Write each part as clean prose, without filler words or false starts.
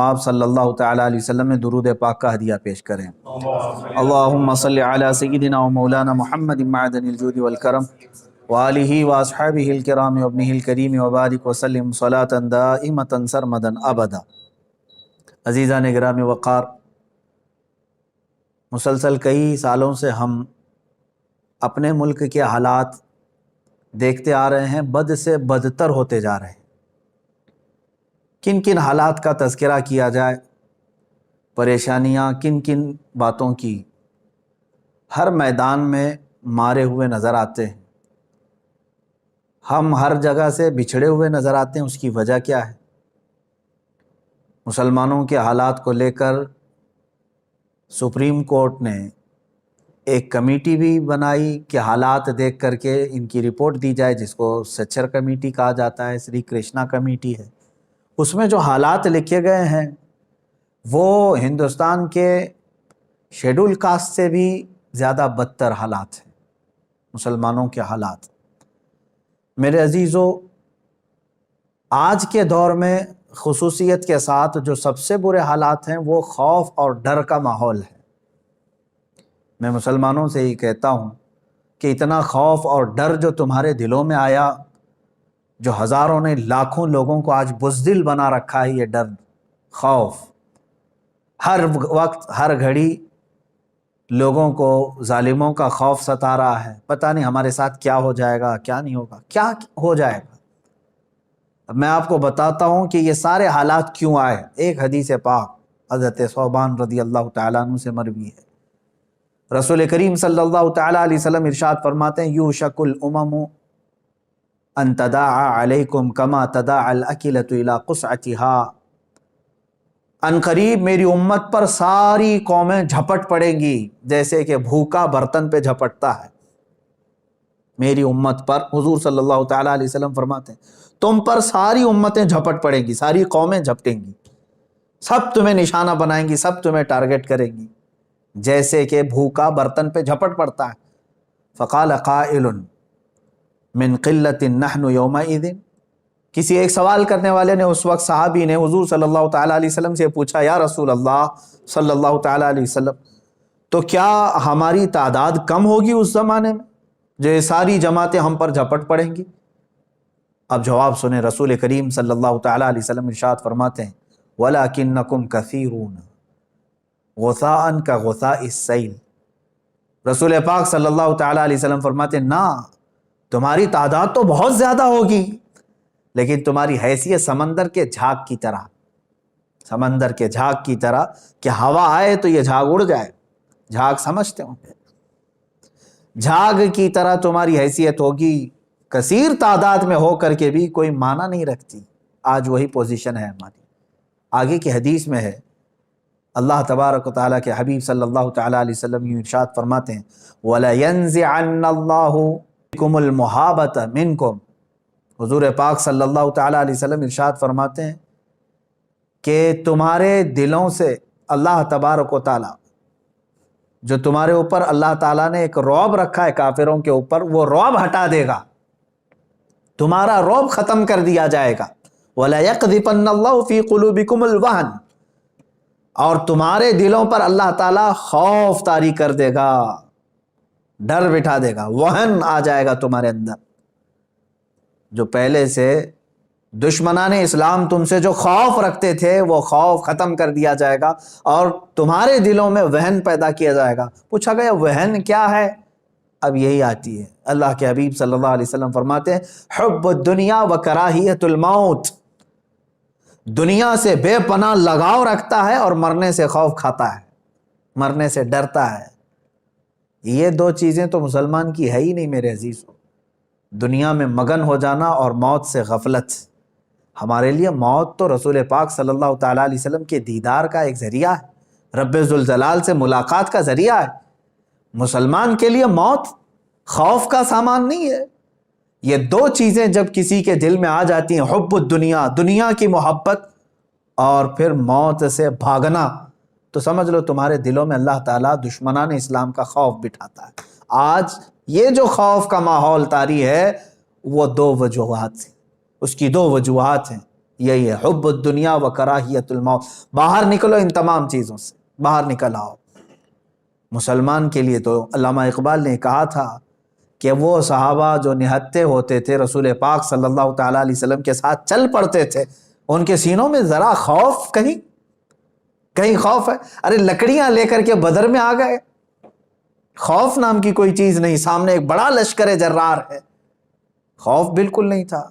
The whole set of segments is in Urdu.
آپ صلی اللہ تعالیٰ علیہ وسلم میں درود پاک کا ہدیہ پیش کریں۔ اللہم صلی علی سیدنا و مولانا محمد معدن الجود والکرم وآلہ واصحابہ الکرام وابنہ الکریم وبارک وسلم صلاة دائمة سرمدا ابدا۔ عزیزان گرامی وقار، مسلسل کئی سالوں سے ہم اپنے ملک کے حالات دیکھتے آ رہے ہیں، بد سے بدتر ہوتے جا رہے ہیں۔ کن کن حالات کا تذکرہ کیا جائے، پریشانیاں کن کن باتوں کی، ہر میدان میں مارے ہوئے نظر آتے ہیں، ہم ہر جگہ سے بچھڑے ہوئے نظر آتے ہیں۔ اس کی وجہ کیا ہے؟ مسلمانوں کے حالات کو لے کر سپریم کورٹ نے ایک کمیٹی بھی بنائی کہ حالات دیکھ کر کے ان کی رپورٹ دی جائے، جس کو سچر کمیٹی کہا جاتا ہے، سری کرشنا کمیٹی ہے۔ اس میں جو حالات لکھے گئے ہیں وہ ہندوستان کے شیڈول کاسٹ سے بھی زیادہ بدتر حالات ہیں، مسلمانوں کے حالات۔ میرے عزیزو، آج کے دور میں خصوصیت کے ساتھ جو سب سے برے حالات ہیں وہ خوف اور ڈر کا ماحول ہے۔ میں مسلمانوں سے ہی کہتا ہوں کہ اتنا خوف اور ڈر جو تمہارے دلوں میں آیا، جو ہزاروں نے لاکھوں لوگوں کو آج بزدل بنا رکھا ہے، یہ ڈر، خوف، ہر وقت ہر گھڑی لوگوں کو ظالموں کا خوف ستا رہا ہے۔ پتہ نہیں ہمارے ساتھ کیا ہو جائے گا، کیا نہیں ہوگا، کیا ہو جائے گا۔ اب میں آپ کو بتاتا ہوں کہ یہ سارے حالات کیوں آئے۔ ایک حدیث پاک حضرت ثوبان رضی اللہ تعالیٰ عنہ سے مروی ہے۔ رسول کریم صلی اللہ تعالیٰ علیہ وسلم ارشاد فرماتے ہیں، یوشک الامم ان تداعى علیکم کما تداعى الاکلۃ الی قصعتها۔ ان قریب میری امت پر ساری قومیں جھپٹ پڑیں گی جیسے کہ بھوکا برتن پہ جھپٹتا ہے۔ میری امت پر، حضور صلی اللہ تعالیٰ علیہ وسلم فرماتے ہیں، تم پر ساری امتیں جھپٹ پڑیں گی، ساری قومیں جھپٹیں گی، سب تمہیں نشانہ بنائیں گی، سب تمہیں ٹارگٹ کریں گی جیسے کہ بھوکا برتن پہ جھپٹ پڑتا ہے۔ فقال قائل من قلت نحن یومئذ، کسی ایک سوال کرنے والے نے اس وقت، صحابی نے حضور صلی اللہ تعالیٰ علیہ وسلم سے پوچھا، یا رسول اللہ صلی اللہ تعالیٰ علیہ وسلم، تو کیا ہماری تعداد کم ہوگی اس زمانے میں جو یہ ساری جماعتیں ہم پر جھپٹ پڑیں گی؟ اب جواب سنیں، رسول کریم صلی اللہ تعالیٰ علیہ وسلم ارشاد فرماتے ہیں، وَلَكِنَّكُمْ كَثِيرُونَ غُثَاءً كَغُثَاءِ السَّيْلِ۔ رسول پاک صلی اللہ تعالیٰ علیہ وسلم فرماتے ہیں، نہ، تمہاری تعداد تو بہت زیادہ ہوگی لیکن تمہاری حیثیت سمندر کے جھاگ کی طرح، سمندر کے جھاگ کی طرح کہ ہوا آئے تو یہ جھاگ اڑ جائے، جھاگ سمجھتے ہوں گے، جھاگ کی طرح تمہاری حیثیت ہوگی، کثیر تعداد میں ہو کر کے بھی کوئی معنی نہیں رکھتی۔ آج وہی پوزیشن ہے ہماری۔ آگے کی حدیث میں ہے، اللہ تبارک و تعالیٰ کے حبیب صلی اللہ تعالیٰ علیہ وسلم یوں ارشاد فرماتے ہیں، وَلَيَنزِعَنَّ اللَّهُ بِكُمُ الْمُحَابَةَ مِنْكُمْ۔ حضور پاک صلی اللہ تعالیٰ علیہ وسلم ارشاد فرماتے ہیں کہ تمہارے دلوں سے اللہ تبارک و تعالیٰ، جو تمہارے اوپر اللہ تعالیٰ نے ایک رعب رکھا ہے کافروں کے اوپر، وہ رعب ہٹا دے گا، تمہارا رعب ختم کر دیا جائے گا۔ وَلَيَقْذِفَنَّ اللَّهُ فِي قُلُوبِكُمُ الْوَهْنَ، اور تمہارے دلوں پر اللہ تعالیٰ خوف طاری کر دے گا، ڈر بٹھا دے گا، وہن آ جائے گا تمہارے اندر۔ جو پہلے سے دشمنان اسلام تم سے جو خوف رکھتے تھے وہ خوف ختم کر دیا جائے گا اور تمہارے دلوں میں وہن پیدا کیا جائے گا۔ پوچھا گیا وہن کیا ہے؟ اب یہی آتی ہے، اللہ کے حبیب صلی اللہ علیہ وسلم فرماتے ہیں، حب الدنیا و کراہیت الموت، دنیا سے بے پناہ لگاؤ رکھتا ہے اور مرنے سے خوف کھاتا ہے، مرنے سے ڈرتا ہے۔ یہ دو چیزیں تو مسلمان کی ہے ہی نہیں میرے عزیزو، دنیا میں مگن ہو جانا اور موت سے غفلت۔ ہمارے لیے موت تو رسول پاک صلی اللہ تعالیٰ علیہ وسلم کے دیدار کا ایک ذریعہ ہے، رب ذوالجلال سے ملاقات کا ذریعہ ہے۔ مسلمان کے لیے موت خوف کا سامان نہیں ہے۔ یہ دو چیزیں جب کسی کے دل میں آ جاتی ہیں، حب الدنیا، دنیا کی محبت، اور پھر موت سے بھاگنا، تو سمجھ لو تمہارے دلوں میں اللہ تعالیٰ دشمنان اسلام کا خوف بٹھاتا ہے۔ آج یہ جو خوف کا ماحول طاری ہے وہ دو وجوہات ہیں، اس کی دو وجوہات ہیں۔ یہی ہے حب الدنیا و کراہیت الموت. باہر نکلو ان تمام چیزوں سے، باہر نکل آؤ. مسلمان کے لیے تو علامہ اقبال نے کہا تھا کہ وہ صحابہ جو نہتے ہوتے تھے رسول پاک صلی اللہ تعالیٰ علیہ وسلم کے ساتھ چل پڑتے تھے، ان کے سینوں میں ذرا خوف کہیں خوف ہے؟ ارے لکڑیاں لے کر کے بدر میں آ گئے، خوف نام کی کوئی چیز نہیں، سامنے ایک بڑا لشکر جرار ہے، خوف بالکل نہیں تھا.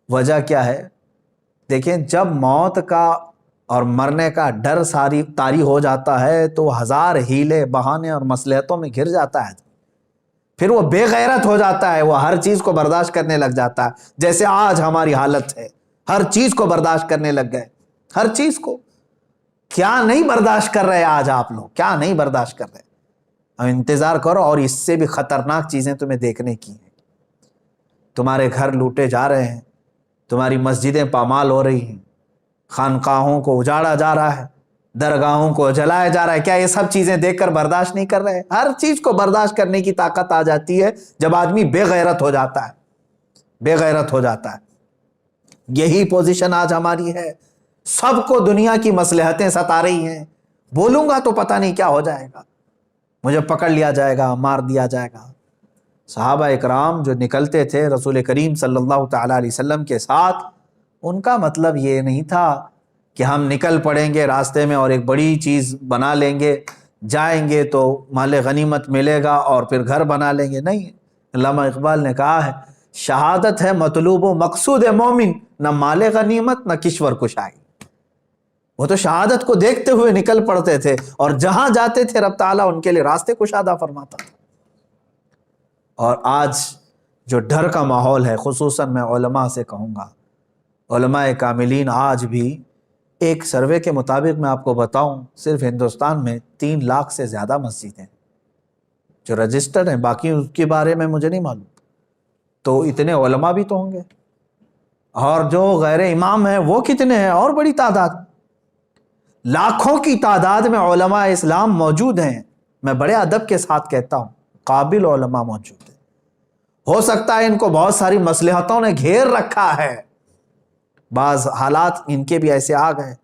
وجہ کیا ہے؟ دیکھیں جب موت کا اور مرنے کا ڈر ساری طاری ہو جاتا ہے تو ہزار ہیلے بہانے اور مصلحتوں میں گھر جاتا ہے، پھر وہ بے غیرت ہو جاتا ہے، وہ ہر چیز کو برداشت کرنے لگ جاتا ہے. جیسے آج ہماری حالت ہے، ہر چیز کو برداشت کرنے لگ گئے، ہر چیز کو. کیا نہیں برداشت کر رہے آج آپ لوگ، کیا نہیں برداشت کر رہے؟ انتظار کرو اور اس سے بھی خطرناک چیزیں تمہیں دیکھنے کی ہیں. تمہارے گھر لوٹے جا رہے ہیں، تمہاری مسجدیں پامال ہو رہی ہیں، خانقاہوں کو اجاڑا جا رہا ہے، درگاہوں کو جلایا جا رہا ہے. کیا یہ سب چیزیں دیکھ کر برداشت نہیں کر رہے؟ ہر چیز کو برداشت کرنے کی طاقت آ جاتی ہے جب آدمی بے غیرت ہو جاتا ہے، بے غیرت ہو جاتا ہے. یہی پوزیشن آج ہماری ہے. سب کو دنیا کی مصلحتیں ستا رہی ہیں. بولوں گا تو پتہ نہیں کیا ہو جائے گا، مجھے پکڑ لیا جائے گا، مار دیا جائے گا. صحابہ اکرام جو نکلتے تھے رسول کریم صلی اللہ تعالیٰ علیہ وسلم کے ساتھ، ان کا مطلب یہ نہیں تھا کہ ہم نکل پڑیں گے راستے میں اور ایک بڑی چیز بنا لیں گے، جائیں گے تو مال غنیمت ملے گا اور پھر گھر بنا لیں گے. نہیں، علامہ اقبال نے کہا ہے شہادت ہے مطلوب و مقصود مومن، نہ مال غنیمت نہ کشور کشائی. وہ تو شہادت کو دیکھتے ہوئے نکل پڑتے تھے اور جہاں جاتے تھے رب تعالیٰ ان کے لیے راستے کشادہ فرماتا تھا. اور آج جو ڈر کا ماحول ہے، خصوصاً میں علماء سے کہوں گا، علماء کاملین آج بھی ایک سروے کے مطابق میں آپ کو بتاؤں صرف ہندوستان میں 3 لاکھ سے زیادہ مسجدیں جو رجسٹرڈ ہیں، باقی اس کے بارے میں مجھے نہیں معلوم. تو اتنے علماء بھی تو ہوں گے، اور جو غیر امام ہیں وہ کتنے ہیں؟ اور بڑی تعداد، لاکھوں کی تعداد میں علماء اسلام موجود ہیں. میں بڑے ادب کے ساتھ کہتا ہوں قابل علماء موجود ہیں. ہو سکتا ہے ان کو بہت ساری مصلحتوں نے گھیر رکھا ہے، بعض حالات ان کے بھی ایسے آ گئے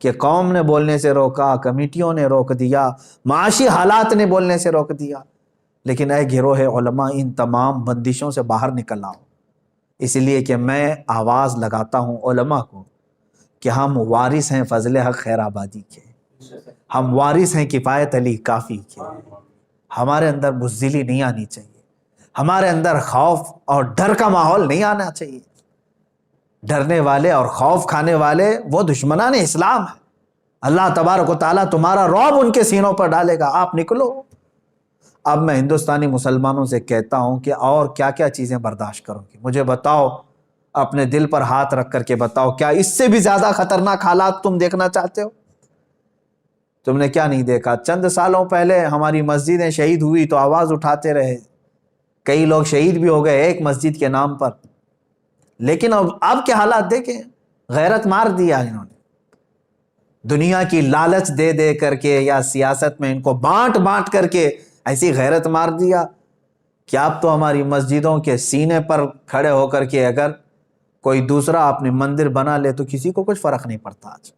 کہ قوم نے بولنے سے روکا، کمیٹیوں نے روک دیا، معاشی حالات نے بولنے سے روک دیا. لیکن اے گروہ علماء، ان تمام بندشوں سے باہر نکل آؤ. اس لیے کہ میں آواز لگاتا ہوں علماء کو کہ ہم وارث ہیں فضل حق خیر آبادی کے، ہم وارث ہیں کفایت علی کافی کے. ہمارے اندر بزدلی نہیں آنی چاہیے، ہمارے اندر خوف اور ڈر کا ماحول نہیں آنا چاہیے. ڈرنے والے اور خوف کھانے والے وہ دشمنان اسلام ہیں. اللہ تبارک و تعالیٰ تمہارا رعب ان کے سینوں پر ڈالے گا. آپ نکلو. اب میں ہندوستانی مسلمانوں سے کہتا ہوں کہ اور کیا کیا چیزیں برداشت کرو گے؟ مجھے بتاؤ، اپنے دل پر ہاتھ رکھ کر کے بتاؤ، کیا اس سے بھی زیادہ خطرناک حالات تم دیکھنا چاہتے ہو؟ تم نے کیا نہیں دیکھا؟ چند سالوں پہلے ہماری مسجدیں شہید ہوئی تو آواز اٹھاتے رہے، کئی لوگ شہید بھی ہو گئے ایک مسجد کے نام پر. لیکن اب کے حالات دیکھیں، غیرت مار دیا انہوں نے. دنیا کی لالچ دے دے کر کے یا سیاست میں ان کو بانٹ بانٹ کر کے ایسی غیرت مار دیا کہ اب تو ہماری مسجدوں کے سینے پر کھڑے ہو کر کے اگر کوئی دوسرا اپنی مندر بنا لے تو کسی کو کچھ فرق نہیں پڑتا. آج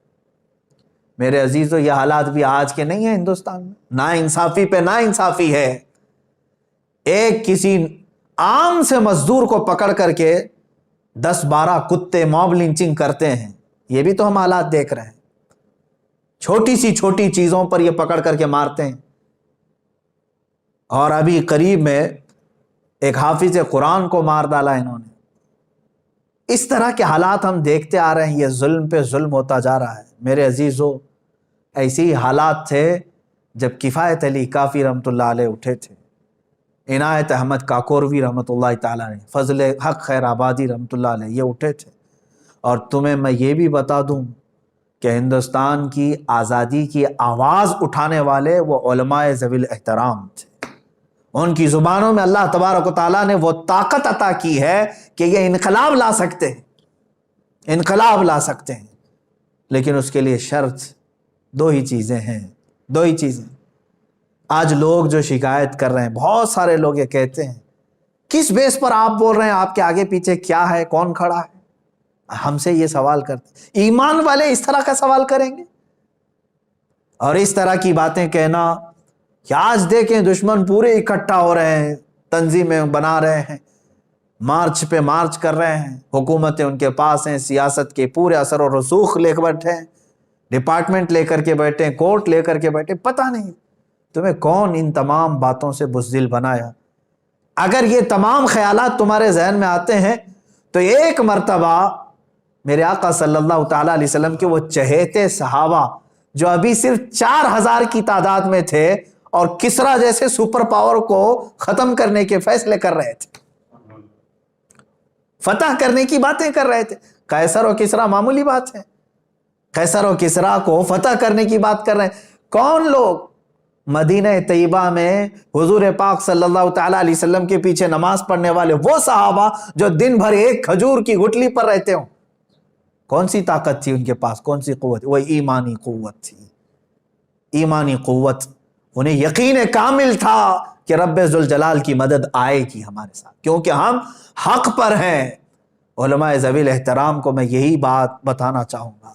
میرے عزیزو یہ حالات بھی آج کے نہیں ہیں ہندوستان میں. نا انصافی پہ نا انصافی ہے. ایک کسی عام سے مزدور کو پکڑ کر کے 10-12 کتے موب لنچنگ کرتے ہیں. یہ بھی تو ہم حالات دیکھ رہے ہیں. چھوٹی سی چھوٹی چیزوں پر یہ پکڑ کر کے مارتے ہیں. اور ابھی قریب میں ایک حافظ قرآن کو مار ڈالا انہوں نے. اس طرح کے حالات ہم دیکھتے آ رہے ہیں. یہ ظلم پہ ظلم ہوتا جا رہا ہے. میرے عزیزو ایسی حالات تھے جب کفایت علی کافی رحمۃ اللہ علیہ اٹھے تھے، عنایت احمد کاکوروی رحمۃ اللہ تعالیٰ علیہ، فضل حق خیر آبادی رحمۃ اللہ علیہ، یہ اٹھے تھے. اور تمہیں میں یہ بھی بتا دوں کہ ہندوستان کی آزادی کی آواز اٹھانے والے وہ علماء ذوی الاحترام تھے. ان کی زبانوں میں اللہ تبارک و تعالیٰ نے وہ طاقت عطا کی ہے کہ یہ انقلاب لا سکتے ہیں، انقلاب لا سکتے ہیں. لیکن اس کے لیے شرط 2 ہی چیزیں ہیں، 2 ہی چیزیں. آج لوگ جو شکایت کر رہے ہیں، بہت سارے لوگ یہ کہتے ہیں کس بیس پر آپ بول رہے ہیں؟ آپ کے آگے پیچھے کیا ہے؟ کون کھڑا ہے؟ ہم سے یہ سوال کرتے، ایمان والے اس طرح کا سوال کریں گے؟ اور اس طرح کی باتیں کہنا کہ آج دیکھیں دشمن پورے اکٹھا ہو رہے ہیں، تنظیمیں بنا رہے ہیں، مارچ پہ مارچ کر رہے ہیں، حکومتیں ان کے پاس ہیں، سیاست کے پورے اثر و رسوخ لے کر بیٹھے ہیں، ڈپارٹمنٹ لے کر کے بیٹھے، کورٹ لے کر کے بیٹھے، پتہ نہیں تمہیں کون ان تمام باتوں سے بزدل بنایا۔ اگر یہ تمام خیالات تمہارے ذہن میں آتے ہیں تو ایک مرتبہ میرے آقا صلی اللہ تعالیٰ علیہ وسلم کے وہ چہیتے صحابہ جو ابھی صرف 4000 کی تعداد میں تھے اور کسرا جیسے سپر پاور کو ختم کرنے کے فیصلے کر رہے تھے، فتح کرنے کی باتیں کر رہے تھے، قیصر و کسرا معمولی بات ہے، قیصر و کسرا کو فتح کرنے کی بات کر رہے ہیں۔ کون لوگ؟ مدینہ طیبہ میں حضور پاک صلی اللہ تعالیٰ علیہ وسلم کے پیچھے نماز پڑھنے والے وہ صحابہ جو دن بھر ایک کھجور کی گٹلی پر رہتے ہوں، کون سی طاقت تھی ان کے پاس، کون سی قوت؟ وہ ایمانی قوت تھی، ایمانی قوت۔ انہیں یقین کامل تھا کہ رب ذوالجلال کی مدد آئے گی ہمارے ساتھ، کیونکہ ہم حق پر ہیں۔ علماء ذوی الاحترام کو میں یہی بات بتانا چاہوں گا،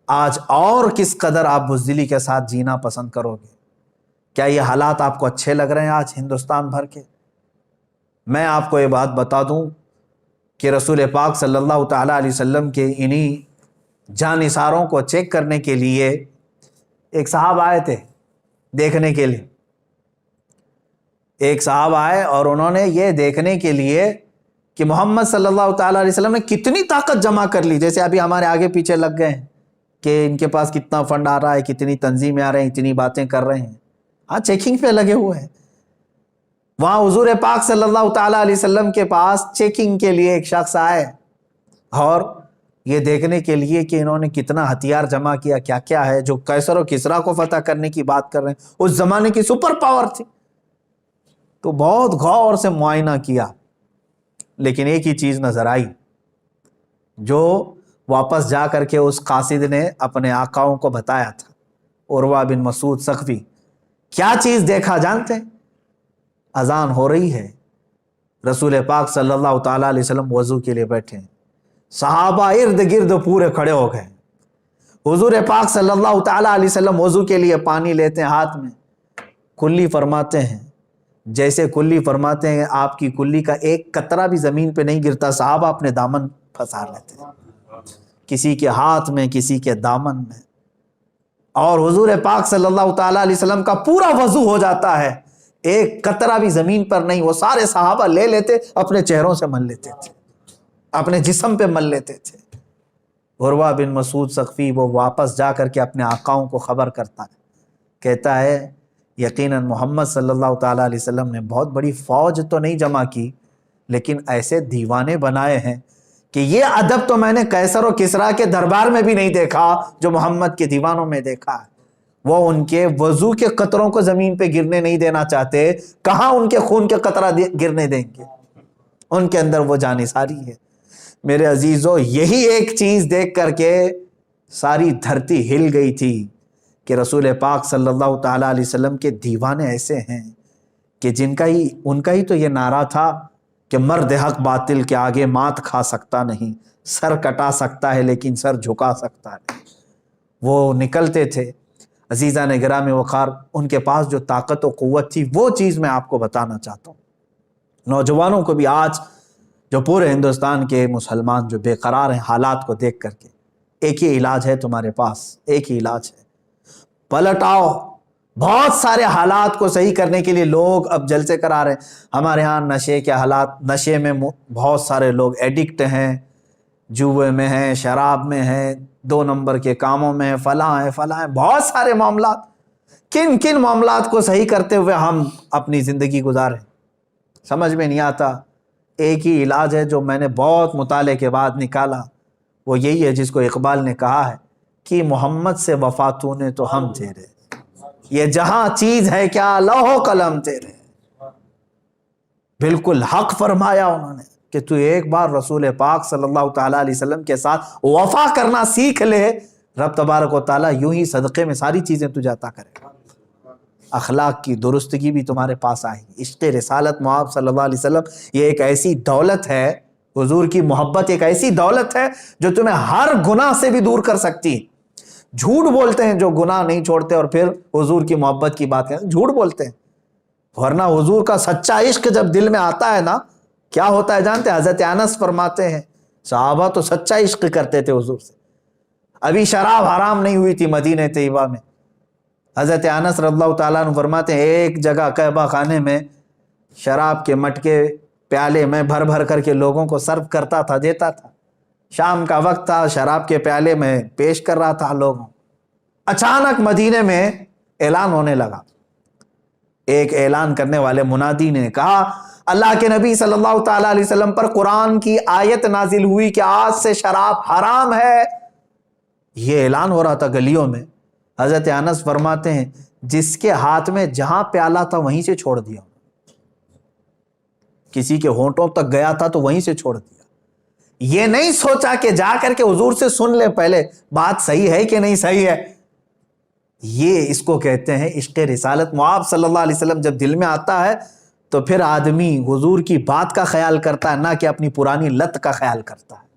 آج اور کس قدر آپ بزدلی کے ساتھ جینا پسند کرو گے؟ کیا یہ حالات آپ کو اچھے لگ رہے ہیں آج ہندوستان بھر کے؟ میں آپ کو یہ بات بتا دوں کہ رسول پاک صلی اللہ تعالیٰ علیہ وسلم کے انہی جانثاروں کو چیک کرنے کے لیے ایک صاحب آئے تھے دیکھنے کے لیے، ایک صاحب آئے اور انہوں نے یہ دیکھنے کے لیے کہ محمد صلی اللہ تعالیٰ علیہ وسلم نے کتنی طاقت جمع کر لی، جیسے ابھی ہمارے آگے پیچھے لگ گئے ہیں کہ ان کے پاس کتنا فنڈ آ رہا ہے، کتنی تنظیمیں آ رہے ہیں، اتنی باتیں کر رہے ہیں، ہاں چیکنگ پہ لگے ہوئے ہیں۔ وہاں حضور پاک صلی اللہ تعالیٰ علیہ وسلم کے پاس چیکنگ کے لیے ایک شخص آئے اور یہ دیکھنے کے لیے کہ انہوں نے کتنا ہتھیار جمع کیا، کیا کیا ہے، جو قیصر و کسرا کو فتح کرنے کی بات کر رہے ہیں، اس زمانے کی سپر پاور تھی۔ تو بہت غور سے معائنہ کیا، لیکن ایک ہی چیز نظر آئی جو واپس جا کر کے اس قاصد نے اپنے آقاؤں کو بتایا تھا، عروہ بن مسعود ثقفی۔ کیا چیز دیکھا جانتے ہیں؟ اذان ہو رہی ہے، رسول پاک صلی اللہ تعالیٰ علیہ وسلم وضو کے لیے بیٹھے ہیں، صحابہ ارد گرد پورے کھڑے ہو گئے، حضور پاک صلی اللہ تعالیٰ علیہ وسلم وضو کے لیے پانی لیتے ہیں ہاتھ میں، کلی فرماتے ہیں، جیسے کلی فرماتے ہیں آپ کی کلی کا ایک قطرہ بھی زمین پہ نہیں گرتا، صحابہ اپنے دامن پھنسا لیتے ہیں، کسی کے ہاتھ میں کسی کے دامن میں، اور حضور پاک صلی اللہ تعالیٰ علیہ وسلم کا پورا وضو ہو جاتا ہے، ایک قطرہ بھی زمین پر نہیں، وہ سارے صحابہ لے لیتے، اپنے چہروں سے مل لیتے تھے، اپنے جسم پہ مل لیتے تھے۔ عروہ بن مسعود ثقفی وہ واپس جا کر کے اپنے آقاؤں کو خبر کرتا ہے، کہتا ہے یقیناً محمد صلی اللہ تعالیٰ علیہ وسلم نے بہت بڑی فوج تو نہیں جمع کی، لیکن ایسے دیوانے بنائے ہیں کہ یہ ادب تو میں نے قیصر و کسرا کے دربار میں بھی نہیں دیکھا جو محمد کے دیوانوں میں دیکھا ہے۔ وہ ان کے وضو کے قطروں کو زمین پہ گرنے نہیں دینا چاہتے، کہاں ان کے خون کے قطرہ گرنے دیں گے؟ ان کے اندر وہ جانثاری ہے۔ میرے عزیزو، یہی ایک چیز دیکھ کر کے ساری دھرتی ہل گئی تھی کہ رسول پاک صلی اللہ تعالیٰ علیہ وسلم کے دیوانے ایسے ہیں کہ ان کا ہی تو یہ نعرہ تھا کہ مرد حق باطل کے آگے مات کھا سکتا نہیں، سر کٹا سکتا ہے لیکن سر جھکا سکتا ہے۔ وہ نکلتے تھے۔ عزیزان گرامی وقار، ان کے پاس جو طاقت و قوت تھی وہ چیز میں آپ کو بتانا چاہتا ہوں۔ نوجوانوں کو بھی آج جو پورے ہندوستان کے مسلمان جو بے قرار ہیں حالات کو دیکھ کر کے، ایک ہی علاج ہے تمہارے پاس، ایک ہی علاج ہے، پلٹ آؤ۔ بہت سارے حالات کو صحیح کرنے کے لیے لوگ اب جلسے کرا رہے ہیں۔ ہمارے ہاں نشے کے حالات، نشے میں بہت سارے لوگ ایڈکٹ ہیں، جوئے میں ہیں، شراب میں ہیں، 2 نمبر کے کاموں میں، فلاں ہیں، بہت سارے معاملات۔ کن کن معاملات کو صحیح کرتے ہوئے ہم اپنی زندگی گزاریں، سمجھ میں نہیں آتا۔ ایک ہی علاج ہے جو میں نے بہت مطالعے کے بعد نکالا، وہ یہی ہے جس کو اقبال نے کہا ہے کہ محمد سے وفا تو نے تو ہم تیرے، یہ جہاں چیز ہے کیا لوح و قلم تیرے۔ بالکل حق فرمایا انہوں نے کہ تو ایک بار رسول پاک صلی اللہ تعالیٰ علیہ وسلم کے ساتھ وفا کرنا سیکھ لے، رب تبارک و تعالیٰ یوں ہی صدقے میں ساری چیزیں تجھے عطا کرے گا۔ اخلاق کی درستگی بھی تمہارے پاس آئے گی۔ عشق رسالت محمد صلی اللہ علیہ وسلم یہ ایک ایسی دولت ہے حضور کی محبت ایک ایسی دولت ہے جو تمہیں ہر گناہ سے بھی دور کر سکتی ہے۔ جھوٹ بولتے ہیں جو گناہ نہیں چھوڑتے اور پھر حضور کی محبت کی بات کرتے ہیں، جھوٹ بولتے ہیں۔ ورنہ حضور کا سچا عشق جب دل میں آتا ہے نا، کیا ہوتا ہے جانتے ہیں؟ حضرت انس فرماتے ہیں صحابہ تو سچا عشق کرتے تھے حضور سے، ابھی شراب حرام نہیں ہوئی تھی مدینہ طیبہ میں۔ حضرت انس رضی اللہ تعالیٰ عنہ فرماتے ہیں ایک جگہ کعبہ خانے میں شراب کے مٹکے پیالے میں بھر بھر کر کے لوگوں کو سرو کرتا تھا، دیتا تھا۔ شام کا وقت تھا، شراب کے پیالے میں پیش کر رہا تھا لوگوں۔ اچانک مدینے میں اعلان ہونے لگا، ایک اعلان کرنے والے منادی نے کہا اللہ کے نبی صلی اللہ تعالیٰ علیہ وسلم پر قرآن کی آیت نازل ہوئی کہ آج سے شراب حرام ہے۔ یہ اعلان ہو رہا تھا گلیوں میں۔ حضرت انس فرماتے ہیں جس کے ہاتھ میں جہاں پیالہ تھا وہیں سے چھوڑ دیا، کسی کے ہونٹوں تک گیا تھا تو وہیں سے چھوڑ دیا۔ یہ نہیں سوچا کہ جا کر کے حضور سے سن لے پہلے بات صحیح ہے کہ نہیں صحیح ہے۔ یہ اس کو کہتے ہیں عشق رسالت۔ آپ صلی اللہ علیہ وسلم جب دل میں آتا ہے تو پھر آدمی حضور کی بات کا خیال کرتا ہے، نہ کہ اپنی پرانی لت کا خیال کرتا ہے۔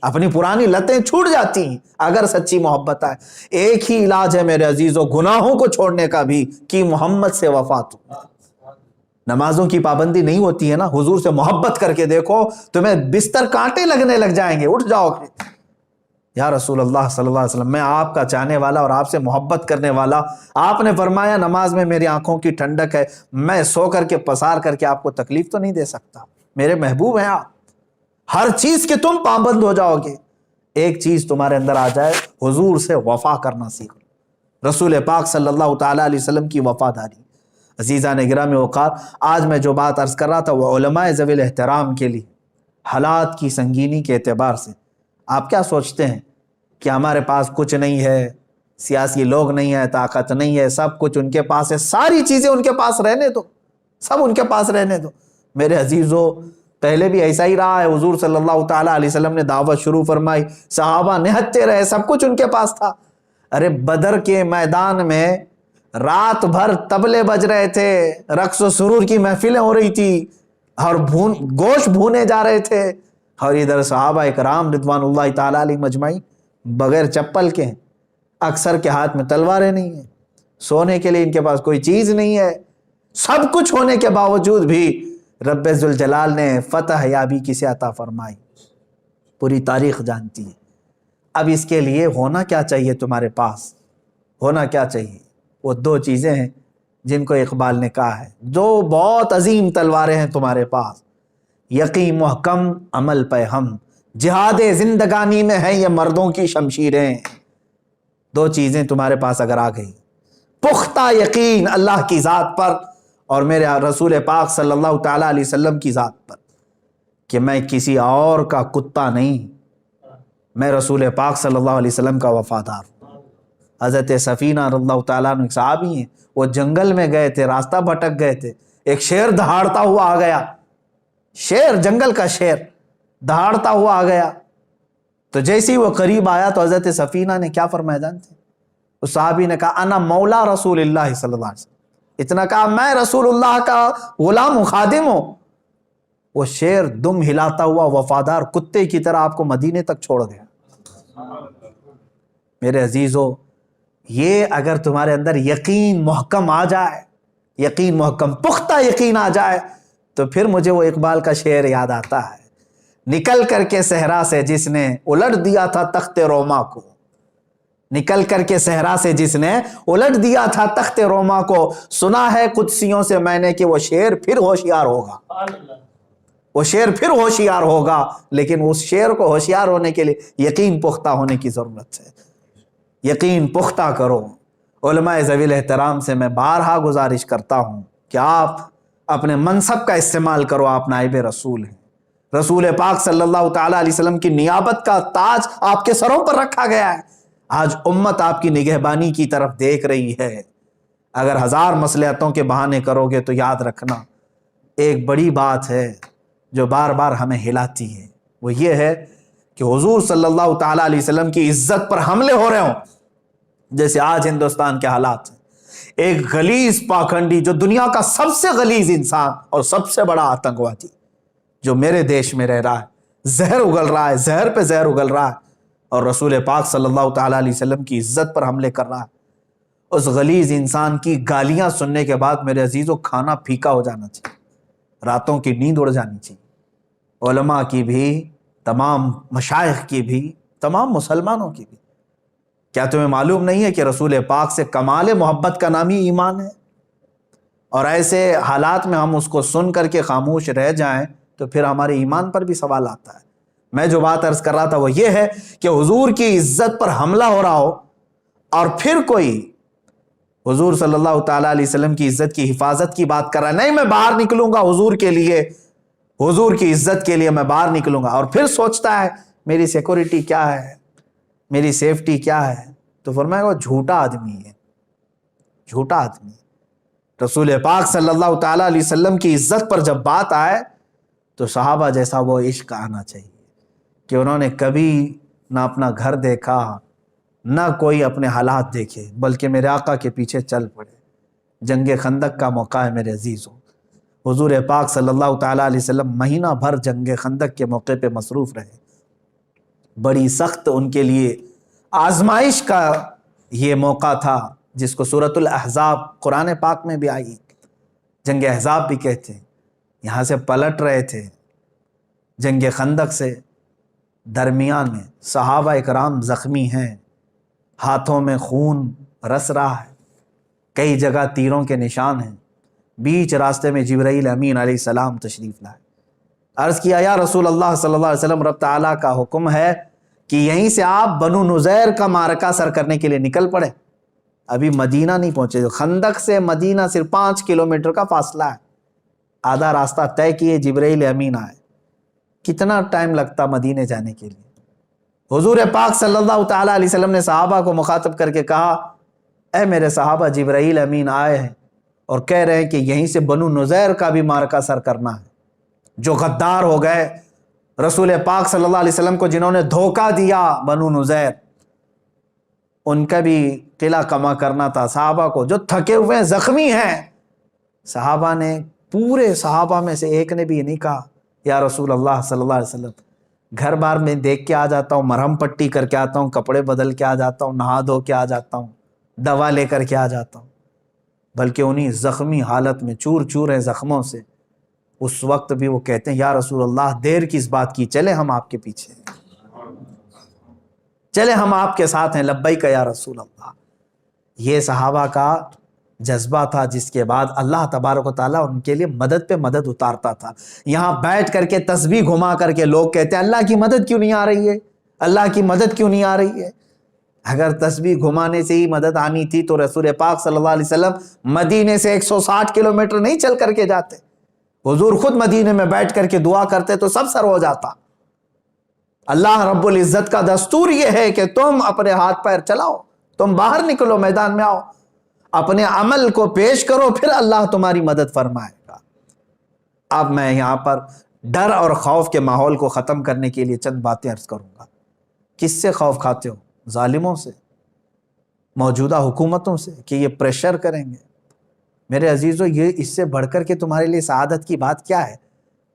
اپنی پرانی لتیں چھوٹ جاتی ہیں اگر سچی محبت آئے۔ ایک ہی علاج ہے میرے عزیزوں گناہوں کو چھوڑنے کا بھی، کہ محمد سے وفا تو۔ نمازوں کی پابندی نہیں ہوتی ہے نا، حضور سے محبت کر کے دیکھو، تمہیں بستر کانٹے لگنے لگ جائیں گے، اٹھ جاؤ گے یا رسول اللہ صلی اللہ علیہ وسلم میں آپ کا چاہنے والا اور آپ سے محبت کرنے والا۔ آپ نے فرمایا نماز میں میری آنکھوں کی ٹھنڈک ہے، میں سو کر کے پسار کر کے آپ کو تکلیف تو نہیں دے سکتا، میرے محبوب ہیں آپ، ہر چیز کے تم پابند ہو جاؤ گے۔ ایک چیز تمہارے اندر آ جائے، حضور سے وفا کرنا سیکھو، رسول پاک صلی اللہ تعالیٰ علیہ وسلم کی وفاداری۔ عزیزان گرامی وقار، آج میں جو بات عرض کر رہا تھا وہ علماء ذوی الاحترام کے لیے، حالات کی سنگینی کے اعتبار سے۔ آپ کیا سوچتے ہیں کہ ہمارے پاس کچھ نہیں ہے، سیاسی لوگ نہیں ہے، طاقت نہیں ہے، سب کچھ ان کے پاس ہے، ساری چیزیں ان کے پاس رہنے دو، سب ان کے پاس رہنے دو۔ میرے عزیزوں پہلے بھی ایسا ہی رہا ہے، حضور صلی اللہ تعالیٰ علیہ وسلم نے دعوت شروع فرمائی، صحابہ نہتے رہے، سب کچھ ان کے پاس تھا۔ ارے بدر کے میدان میں رات بھر طبلے بج رہے تھے، رقص و سرور کی محفلیں ہو رہی تھی، اور گوشت بھونے جا رہے تھے، اور ادھر صحابہ اکرام رضوان اللہ تعالیٰ علیہ مجمعین بغیر چپل کے ہیں، اکثر کے ہاتھ میں تلواریں نہیں ہیں، سونے کے لیے ان کے پاس کوئی چیز نہیں ہے، سب کچھ ہونے کے باوجود بھی رب ذوالجلال نے فتح یابی کسے عطا فرمائی، پوری تاریخ جانتی ہے۔ اب اس کے لیے ہونا کیا چاہیے تمہارے پاس؟ ہونا کیا چاہیے؟ وہ دو چیزیں ہیں جن کو اقبال نے کہا ہے، دو بہت عظیم تلواریں ہیں تمہارے پاس، یقین محکم عمل پہ ہم، جہاد زندگانی میں ہیں یہ مردوں کی شمشیریں۔ دو چیزیں تمہارے پاس اگر آ گئی، پختہ یقین اللہ کی ذات پر اور میرے رسول پاک صلی اللہ تعالیٰ علیہ وسلم کی ذات پر، کہ میں کسی اور کا کتا نہیں، میں رسول پاک صلی اللہ علیہ وسلم کا وفادار ہوں۔ حضرت سفینہ رضی اللہ تعالیٰ عنہ ایک صحابی ہیں، وہ جنگل میں گئے تھے، راستہ بھٹک گئے تھے، ایک شیر دہاڑتا ہوا آ گیا، شیر، جنگل کا شیر دہاڑتا ہوا آ گیا، تو جیسے ہی وہ قریب آیا تو حضرت سفینہ نے کیا فرمایا جانتے ہیں؟ اس صحابی نے کہا انا مولا رسول اللہ صلی اللہ علیہ وسلم، اتنا کہا میں رسول اللہ کا غلام و خادم ہوں۔ وہ شیر دم ہلاتا ہوا وفادار کتے کی طرح آپ کو مدینے تک چھوڑ گیا۔ میرے عزیزو، یہ اگر تمہارے اندر یقین محکم آ جائے، یقین محکم پختہ یقین آ جائے، تو پھر مجھے وہ اقبال کا شعر یاد آتا ہے، نکل کر کے صحرا سے جس نے الٹ دیا تھا تخت روما کو، نکل کر کے صحرا سے جس نے الٹ دیا تھا تخت روما کو، سنا ہے قدسیوں سے میں نے کہ وہ شیر پھر ہوشیار ہوگا، وہ شیر پھر ہوشیار ہوگا، لیکن اس شیر کو ہوشیار ہونے کے لیے یقین پختہ ہونے کی ضرورت ہے۔ یقین پختہ کرو۔ علماء ذوی الاحترام سے میں بارہا گزارش کرتا ہوں کہ آپ اپنے منصب کا استعمال کرو، آپ نائب رسول ہیں، رسول پاک صلی اللہ تعالیٰ علیہ وسلم کی نیابت کا تاج آپ کے سروں پر رکھا گیا ہے۔ آج امت آپ کی نگہبانی کی طرف دیکھ رہی ہے، اگر ہزار مصلحتوں کے بہانے کرو گے تو یاد رکھنا ایک بڑی بات ہے جو بار بار ہمیں ہلاتی ہے، وہ یہ ہے کہ حضور صلی اللہ تعالیٰ علیہ وسلم کی عزت پر حملے ہو رہے ہوں، جیسے آج ہندوستان کے حالات ہیں۔ ایک غلیظ پاکھنڈی جو دنیا کا سب سے غلیظ انسان اور سب سے بڑا آتنکوادی جو میرے دیش میں رہ رہا ہے، زہر اگل رہا ہے، زہر پہ زہر اگل رہا ہے، اور رسول پاک صلی اللہ تعالیٰ علیہ وسلم کی عزت پر حملے کر رہا ہے۔ اس غلیظ انسان کی گالیاں سننے کے بعد میرے عزیزوں کھانا پھیکا ہو جانا چاہیے، راتوں کی نیند اڑ جانی چاہیے، علماء کی بھی، تمام مشائخ کی بھی، تمام مسلمانوں کی بھی۔ کیا تمہیں معلوم نہیں ہے کہ رسول پاک سے کمال محبت کا نام ہی ایمان ہے؟ اور ایسے حالات میں ہم اس کو سن کر کے خاموش رہ جائیں تو پھر ہمارے ایمان پر بھی سوال آتا ہے۔ میں جو بات عرض کر رہا تھا وہ یہ ہے کہ حضور کی عزت پر حملہ ہو رہا ہو اور پھر کوئی حضور صلی اللہ تعالیٰ علیہ وسلم کی عزت کی حفاظت کی بات کر رہا ہے، نہیں میں باہر نکلوں گا حضور کے لیے، حضور کی عزت کے لیے میں باہر نکلوں گا، اور پھر سوچتا ہے میری سیکورٹی کیا ہے، میری سیفٹی کیا ہے، تو فرمایا وہ جھوٹا آدمی ہے، جھوٹا آدمی۔ رسول پاک صلی اللہ تعالیٰ علیہ وسلم کی عزت پر جب بات آئے تو صحابہ جیسا وہ عشق آنا چاہیے کہ انہوں نے کبھی نہ اپنا گھر دیکھا، نہ کوئی اپنے حالات دیکھے، بلکہ میرے آقا کے پیچھے چل پڑے۔ جنگ خندق کا موقع ہے میرے عزیزوں، حضور پاک صلی اللہ تعالیٰ علیہ وسلم مہینہ بھر جنگ خندق کے موقع پہ مصروف رہے۔ بڑی سخت ان کے لیے آزمائش کا یہ موقع تھا، جس کو سورۃ الاحزاب قرآن پاک میں بھی آئی، جنگ احزاب بھی کہتے ہیں۔ یہاں سے پلٹ رہے تھے جنگ خندق سے، درمیان میں صحابہ اکرام زخمی ہیں، ہاتھوں میں خون رس رہا ہے، کئی جگہ تیروں کے نشان ہیں۔ بیچ راستے میں جبرائیل امین علیہ السلام تشریف لائے، عرض کیا یا رسول اللہ صلی اللہ علیہ وسلم، رب تعالیٰ کا حکم ہے کہ یہیں سے آپ بنو نذیر کا معرکہ سر کرنے کے لیے نکل پڑے۔ ابھی مدینہ نہیں پہنچے، خندق سے مدینہ صرف 5 کلومیٹر کا فاصلہ ہے، آدھا راستہ طے کیے، جبرائیل امین آئے۔ کتنا ٹائم لگتا مدینے جانے کے لیے؟ حضور پاک صلی اللہ تعالیٰ علیہ وسلم نے صحابہ کو مخاطب کر کے کہا، اے میرے صحابہ، جبرائیل امین آئے ہیں اور کہہ رہے ہیں کہ یہیں سے بنو نذیر کا بھی معرکہ سر کرنا ہے۔ جو غدار ہو گئے رسول پاک صلی اللہ علیہ وسلم کو، جنہوں نے دھوکہ دیا بنو نذیر، ان کا بھی قلعہ کما کرنا تھا۔ صحابہ کو جو تھکے ہوئے ہیں، زخمی ہیں، صحابہ نے، پورے صحابہ میں سے ایک نے بھی یہ نہیں کہا یا رسول اللہ صلی اللہ علیہ وسلم گھر بار میں دیکھ کے آ جاتا ہوں، مرہم پٹی کر کے آتا ہوں، کپڑے بدل کے آ جاتا ہوں، نہا دھو کے آ جاتا ہوں، دوا لے کر کے آ جاتا ہوں، بلکہ انہی زخمی حالت میں چور چور ہیں زخموں سے، اس وقت بھی وہ کہتے ہیں یا رسول اللہ دیر کس بات کی، چلے ہم آپ کے پیچھے ہیں، چلے ہم آپ کے ساتھ ہیں، لبیک یا رسول اللہ۔ یہ صحابہ کا جذبہ تھا، جس کے بعد اللہ تبارک و تعالیٰ ان کے لیے مدد پہ مدد اتارتا تھا۔ یہاں بیٹھ کر کے تسبیح گھما کر کے لوگ کہتے ہیں اللہ کی مدد کیوں نہیں آ رہی ہے، اللہ کی مدد کیوں نہیں آ رہی ہے۔ اگر تسبیح گھمانے سے ہی مدد آنی تھی تو رسول پاک صلی اللہ علیہ وسلم مدینے سے 160 کلومیٹر نہیں چل کر کے جاتے، حضور خود مدینے میں بیٹھ کر کے دعا کرتے تو سب سر ہو جاتا۔ اللہ رب العزت کا دستور یہ ہے کہ تم اپنے ہاتھ پیر چلاؤ، تم باہر نکلو، میدان میں آؤ، اپنے عمل کو پیش کرو، پھر اللہ تمہاری مدد فرمائے گا۔ اب میں یہاں پر ڈر اور خوف کے ماحول کو ختم کرنے کے لیے چند باتیں عرض کروں گا۔ کس سے خوف کھاتے ہو؟ ظالموں سے، موجودہ حکومتوں سے، کہ یہ پریشر کریں گے۔ میرے عزیزو، یہ اس سے بڑھ کر کے تمہارے لیے سعادت کی بات کیا ہے؟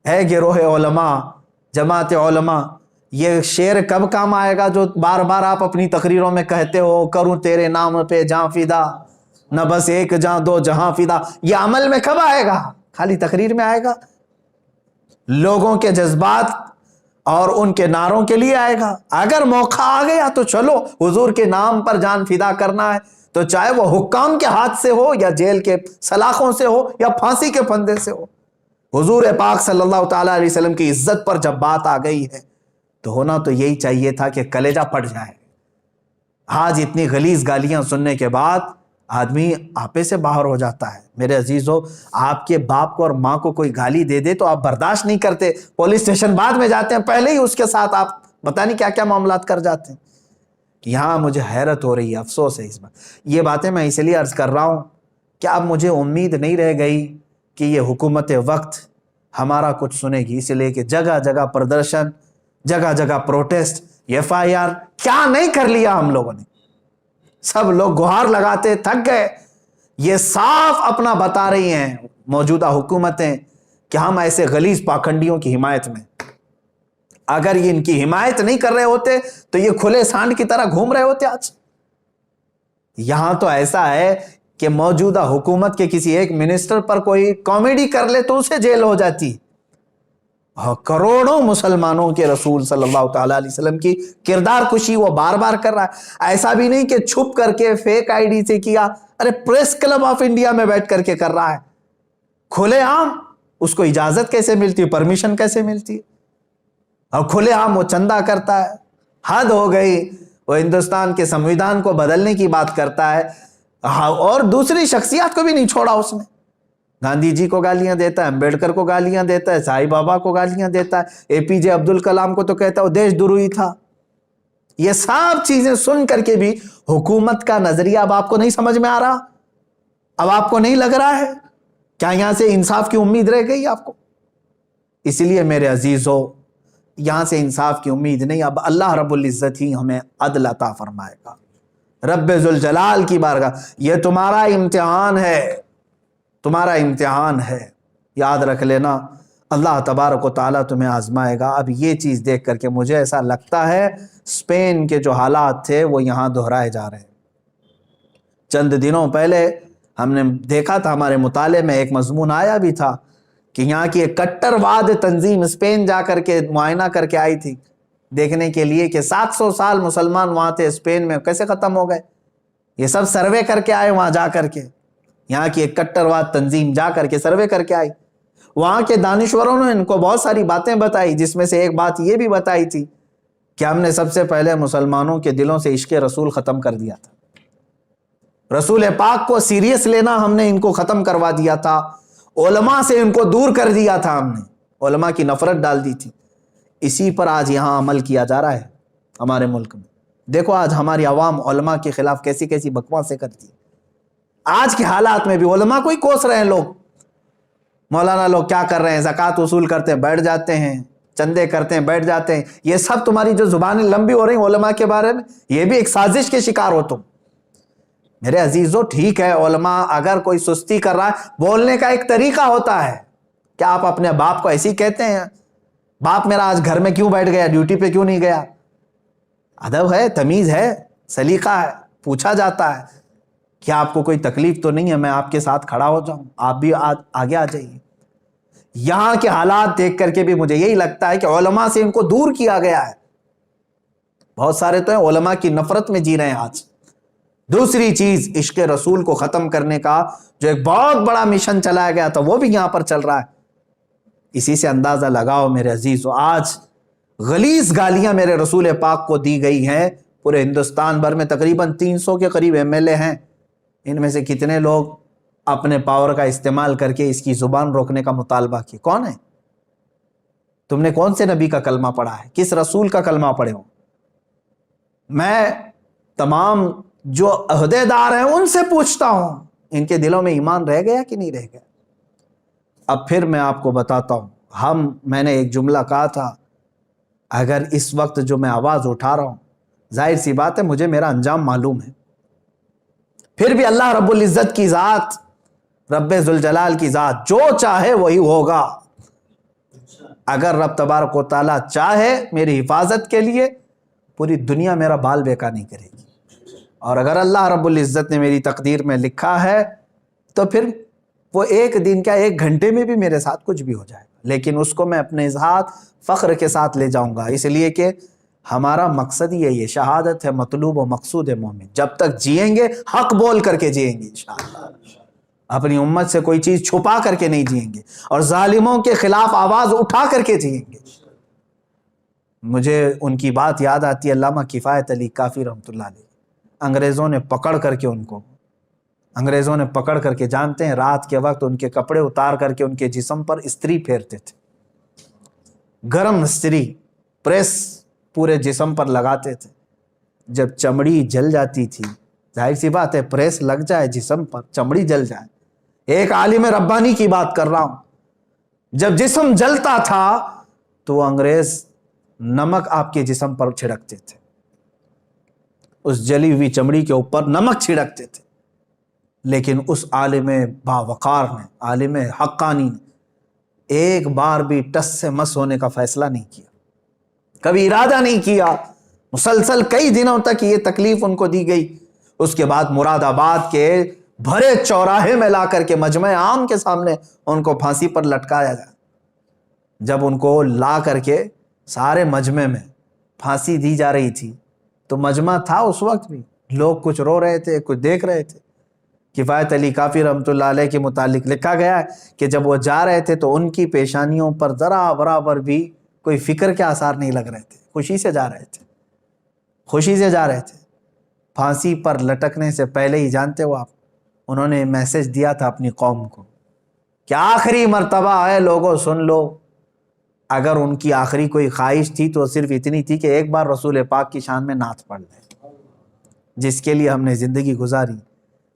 اے گروہ علماء، جماعت علماء، یہ شعر کب کام آئے گا جو بار بار آپ اپنی تقریروں میں کہتے ہو، کروں تیرے نام پہ جاں فدا، نہ بس ایک جاں دو جہاں فدا؟ یہ عمل میں کب آئے گا؟ خالی تقریر میں آئے گا؟ لوگوں کے جذبات اور ان کے نعروں کے لیے آئے گا؟ اگر موقع آ گیا تو چلو، حضور کے نام پر جان فدا کرنا ہے تو چاہے وہ حکام کے ہاتھ سے ہو یا جیل کے سلاخوں سے ہو یا پھانسی کے پھندے سے ہو۔ حضور پاک صلی اللہ تعالیٰ علیہ وسلم کی عزت پر جب بات آ گئی ہے تو ہونا تو یہی چاہیے تھا کہ کلیجہ پھٹ جائے۔ آج اتنی غلیظ گالیاں سننے کے بعد آدمی آپے سے باہر ہو جاتا ہے۔ میرے عزیزو، آپ کے باپ کو اور ماں کو کوئی گالی دے دے تو آپ برداشت نہیں کرتے، پولیس اسٹیشن بعد میں جاتے ہیں، پہلے ہی اس کے ساتھ آپ پتہ نہیں کیا کیا معاملات کر جاتے ہیں۔ یہاں مجھے حیرت ہو رہی ہے، افسوس ہے اس بات۔ یہ باتیں میں اس لیے عرض کر رہا ہوں کہ اب مجھے امید نہیں رہ گئی کہ یہ حکومت وقت ہمارا کچھ سنے گی، اس لیے کہ جگہ جگہ پردرشن، جگہ جگہ پروٹیسٹ، FIR، کیا نہیں کر لیا ہم لوگوں نے۔ سب لوگ گہار لگاتے تھک گئے۔ یہ صاف اپنا بتا رہی ہیں موجودہ حکومتیں کہ ہم ایسے غلیظ پاکھنڈیوں کی حمایت میں۔ اگر یہ ان کی حمایت نہیں کر رہے ہوتے تو یہ کھلے سانڈ کی طرح گھوم رہے ہوتے آج. یہاں تو ایسا ہے کہ موجودہ حکومت کے کسی ایک منسٹر پر کوئی کامیڈی کر لے تو اسے جیل ہو جاتی. کروڑوں مسلمانوں کے رسول صلی اللہ تعالیٰ علیہ وسلم کی کردار کشی وہ بار بار کر رہا ہے. ایسا بھی نہیں کہ چھپ کر کے فیک آئی ڈی سے کیا, ارے پریس کلب آف انڈیا میں بیٹھ کر کے کر رہا ہے کھلے عام. اس کو اجازت کیسے ملتی, پرمیشن کیسے ملتی, اور کھلے عام وہ چندہ کرتا ہے. حد ہو گئی. وہ ہندوستان کے سمویدھان کو بدلنے کی بات کرتا ہے, اور دوسری شخصیات کو بھی نہیں چھوڑا اس نے. گاندھی جی کو گالیاں دیتا ہے, امبیڈکر کو گالیاں دیتا ہے, سائی بابا کو گالیاں دیتا ہے, اے پی جے عبد الکلام کو تو کہتا ہے وہ دیش دروہی تھا. یہ سب چیزیں سن کر کے بھی حکومت کا نظریہ اب آپ کو نہیں سمجھ میں آ رہا؟ اب آپ کو نہیں لگ رہا ہے کیا یہاں سے انصاف کی امید رہ گئی آپ کو؟ اس لیے میرے عزیزو, یہاں سے انصاف کی امید نہیں, اب اللہ رب العزت ہی ہمیں عدل عطا فرمائے گا. رب ذوالجلال کی بارگاہ, یہ تمہارا امتحان ہے, تمہارا امتحان ہے, یاد رکھ لینا. اللہ تبارک و تعالیٰ تمہیں آزمائے گا. اب یہ چیز دیکھ کر کے مجھے ایسا لگتا ہے اسپین کے جو حالات تھے وہ یہاں دہرائے جا رہے ہیں. چند دنوں پہلے ہم نے دیکھا تھا, ہمارے مطالعے میں ایک مضمون آیا بھی تھا کہ یہاں کی ایک کٹر واد تنظیم اسپین جا کر کے معائنہ کر کے آئی تھی دیکھنے کے لیے کہ 700 سال مسلمان وہاں تھے اسپین میں کیسے ختم ہو گئے. یہ سب سروے کر کے آئے وہاں جا کر کے. یہاں کی ایک کٹر واد تنظیم جا کر کے سروے کر کے آئی. وہاں کے دانشوروں نے ان کو بہت ساری باتیں بتائی, جس میں سے ایک بات یہ بھی بتائی تھی کہ ہم نے سب سے پہلے مسلمانوں کے دلوں سے عشق رسول ختم کر دیا تھا. رسول پاک کو سیریس لینا ہم نے ان کو ختم کروا دیا تھا. علماء سے ان کو دور کر دیا تھا ہم نے, علماء کی نفرت ڈال دی تھی. اسی پر آج یہاں عمل کیا جا رہا ہے ہمارے ملک میں. دیکھو آج ہماری عوام علماء کے خلاف کیسی کیسی بکواسیں کرتی. آج کے حالات میں بھی علماء کو ہی کوس رہے ہیں لوگ. مولانا لوگ کیا کر رہے ہیں, زکوٰۃ وصول کرتے ہیں بیٹھ جاتے ہیں, چندے کرتے ہیں بیٹھ جاتے ہیں. یہ سب تمہاری جو زبانیں لمبی ہو رہی ہیں علماء کے بارے میں, یہ بھی ایک سازش کے شکار ہو تم. میرے عزیزو ٹھیک ہے, علماء اگر کوئی سستی کر رہا ہے, بولنے کا ایک طریقہ ہوتا ہے. کیا آپ اپنے باپ کو ایسے ہی کہتے ہیں باپ میرا آج گھر میں کیوں بیٹھ گیا, ڈیوٹی پہ کیوں نہیں گیا؟ ادب ہے, تمیز ہے, سلیقہ ہے. پوچھا جاتا ہے کیا آپ کو کوئی تکلیف تو نہیں ہے, میں آپ کے ساتھ کھڑا ہو جاؤں, آپ بھی آگے آ جائیے. یہاں کے حالات دیکھ کر کے بھی مجھے یہی لگتا ہے کہ علماء سے ان کو دور کیا گیا ہے. بہت سارے تو ہیں علماء کی نفرت میں جی رہے ہیں آج. دوسری چیز, عشق رسول کو ختم کرنے کا جو ایک بہت بڑا مشن چلایا گیا تھا وہ بھی یہاں پر چل رہا ہے. اسی سے اندازہ لگاؤ میرے عزیزو, آج غلیظ گالیاں میرے رسول پاک کو دی گئی ہیں. پورے ہندوستان بھر میں تقریباً 300 کے قریب ایم ایل اے ہیں. ان میں سے کتنے لوگ اپنے پاور کا استعمال کر کے اس کی زبان روکنے کا مطالبہ کیے؟ کون ہے؟ تم نے کون سے نبی کا کلمہ پڑھا ہے, کس رسول کا کلمہ پڑھے ہو؟ میں تمام جو عہدے دار ہیں ان سے پوچھتا ہوں ان کے دلوں میں ایمان رہ گیا کہ نہیں رہ گیا؟ اب پھر میں آپ کو بتاتا ہوں, میں نے ایک جملہ کہا تھا, اگر اس وقت جو میں آواز اٹھا رہا ہوں, ظاہر سی بات ہے مجھے میرا انجام معلوم ہے, پھر بھی اللہ رب العزت کی ذات, رب ذوالجلال کی ذات جو چاہے وہی ہوگا. اگر رب تبارک و تعالیٰ چاہے میری حفاظت کے لیے, پوری دنیا میرا بال بیکا نہیں کرے گی. اور اگر اللہ رب العزت نے میری تقدیر میں لکھا ہے تو پھر وہ ایک دن کیا, 1 گھنٹے میں بھی میرے ساتھ کچھ بھی ہو جائے گا, لیکن اس کو میں اپنے ذات فخر کے ساتھ لے جاؤں گا. اس لیے کہ ہمارا مقصد یہی ہے, شہادت ہے مطلوب و مقصود ہے مومن. جب تک جئیں گے حق بول کر کے جئیں گے انشاءاللہ, اپنی امت سے کوئی چیز چھپا کر کے نہیں جئیں گے, اور ظالموں کے خلاف آواز اٹھا کر کے جئیں گے. مجھے ان کی بات یاد آتی ہے, علامہ کفایت علی کافی رحمۃ اللہ علیہ. انگریزوں نے پکڑ کر کے جانتے ہیں, رات کے وقت ان کے کپڑے اتار کر کے ان کے جسم پر استری پھیرتے تھے, گرم استری پریس پورے جسم پر لگاتے تھے. جب چمڑی جل جاتی تھی, ظاہر سی بات ہے پریس لگ جائے جسم پر, چمڑی جل جائے. ایک عالم ربانی کی بات کر رہا ہوں, جب جسم جلتا تھا تو وہ انگریز نمک آپ کے جسم پر چھڑکتے تھے, اس جلی ہوئی چمڑی کے اوپر نمک چھڑکتے تھے. لیکن اس عالم باوقار نے, عالم حقانی نے ایک بار بھی ٹس سے مس ہونے کا فیصلہ نہیں کیا. کبھی ارادہ نہیں کیا. مسلسل کئی دنوں تک یہ تکلیف ان کو دی گئی. اس کے بعد مراد آباد کے بھرے چوراہے میں لا کر کے مجمع عام کے سامنے ان کو پھانسی پر لٹکایا گیا. جب ان کو لا کر کے سارے مجمع میں پھانسی دی جا رہی تھی تو مجمع تھا اس وقت بھی, لوگ کچھ رو رہے تھے, کچھ دیکھ رہے تھے. کفایت علی کافی رحمۃ اللہ علیہ کے متعلق لکھا گیا ہے کہ جب وہ جا رہے تھے تو ان کی پیشانیوں پر ذرا برابر بھی کوئی فکر کے آثار نہیں لگ رہے تھے, خوشی سے جا رہے تھے, خوشی سے جا رہے تھے. پھانسی پر لٹکنے سے پہلے ہی جانتے ہو آپ, انہوں نے میسج دیا تھا اپنی قوم کو کہ آخری مرتبہ ہے لوگوں سن لو. اگر ان کی آخری کوئی خواہش تھی تو صرف اتنی تھی کہ ایک بار رسول پاک کی شان میں نعت پڑھ لیں, جس کے لیے ہم نے زندگی گزاری.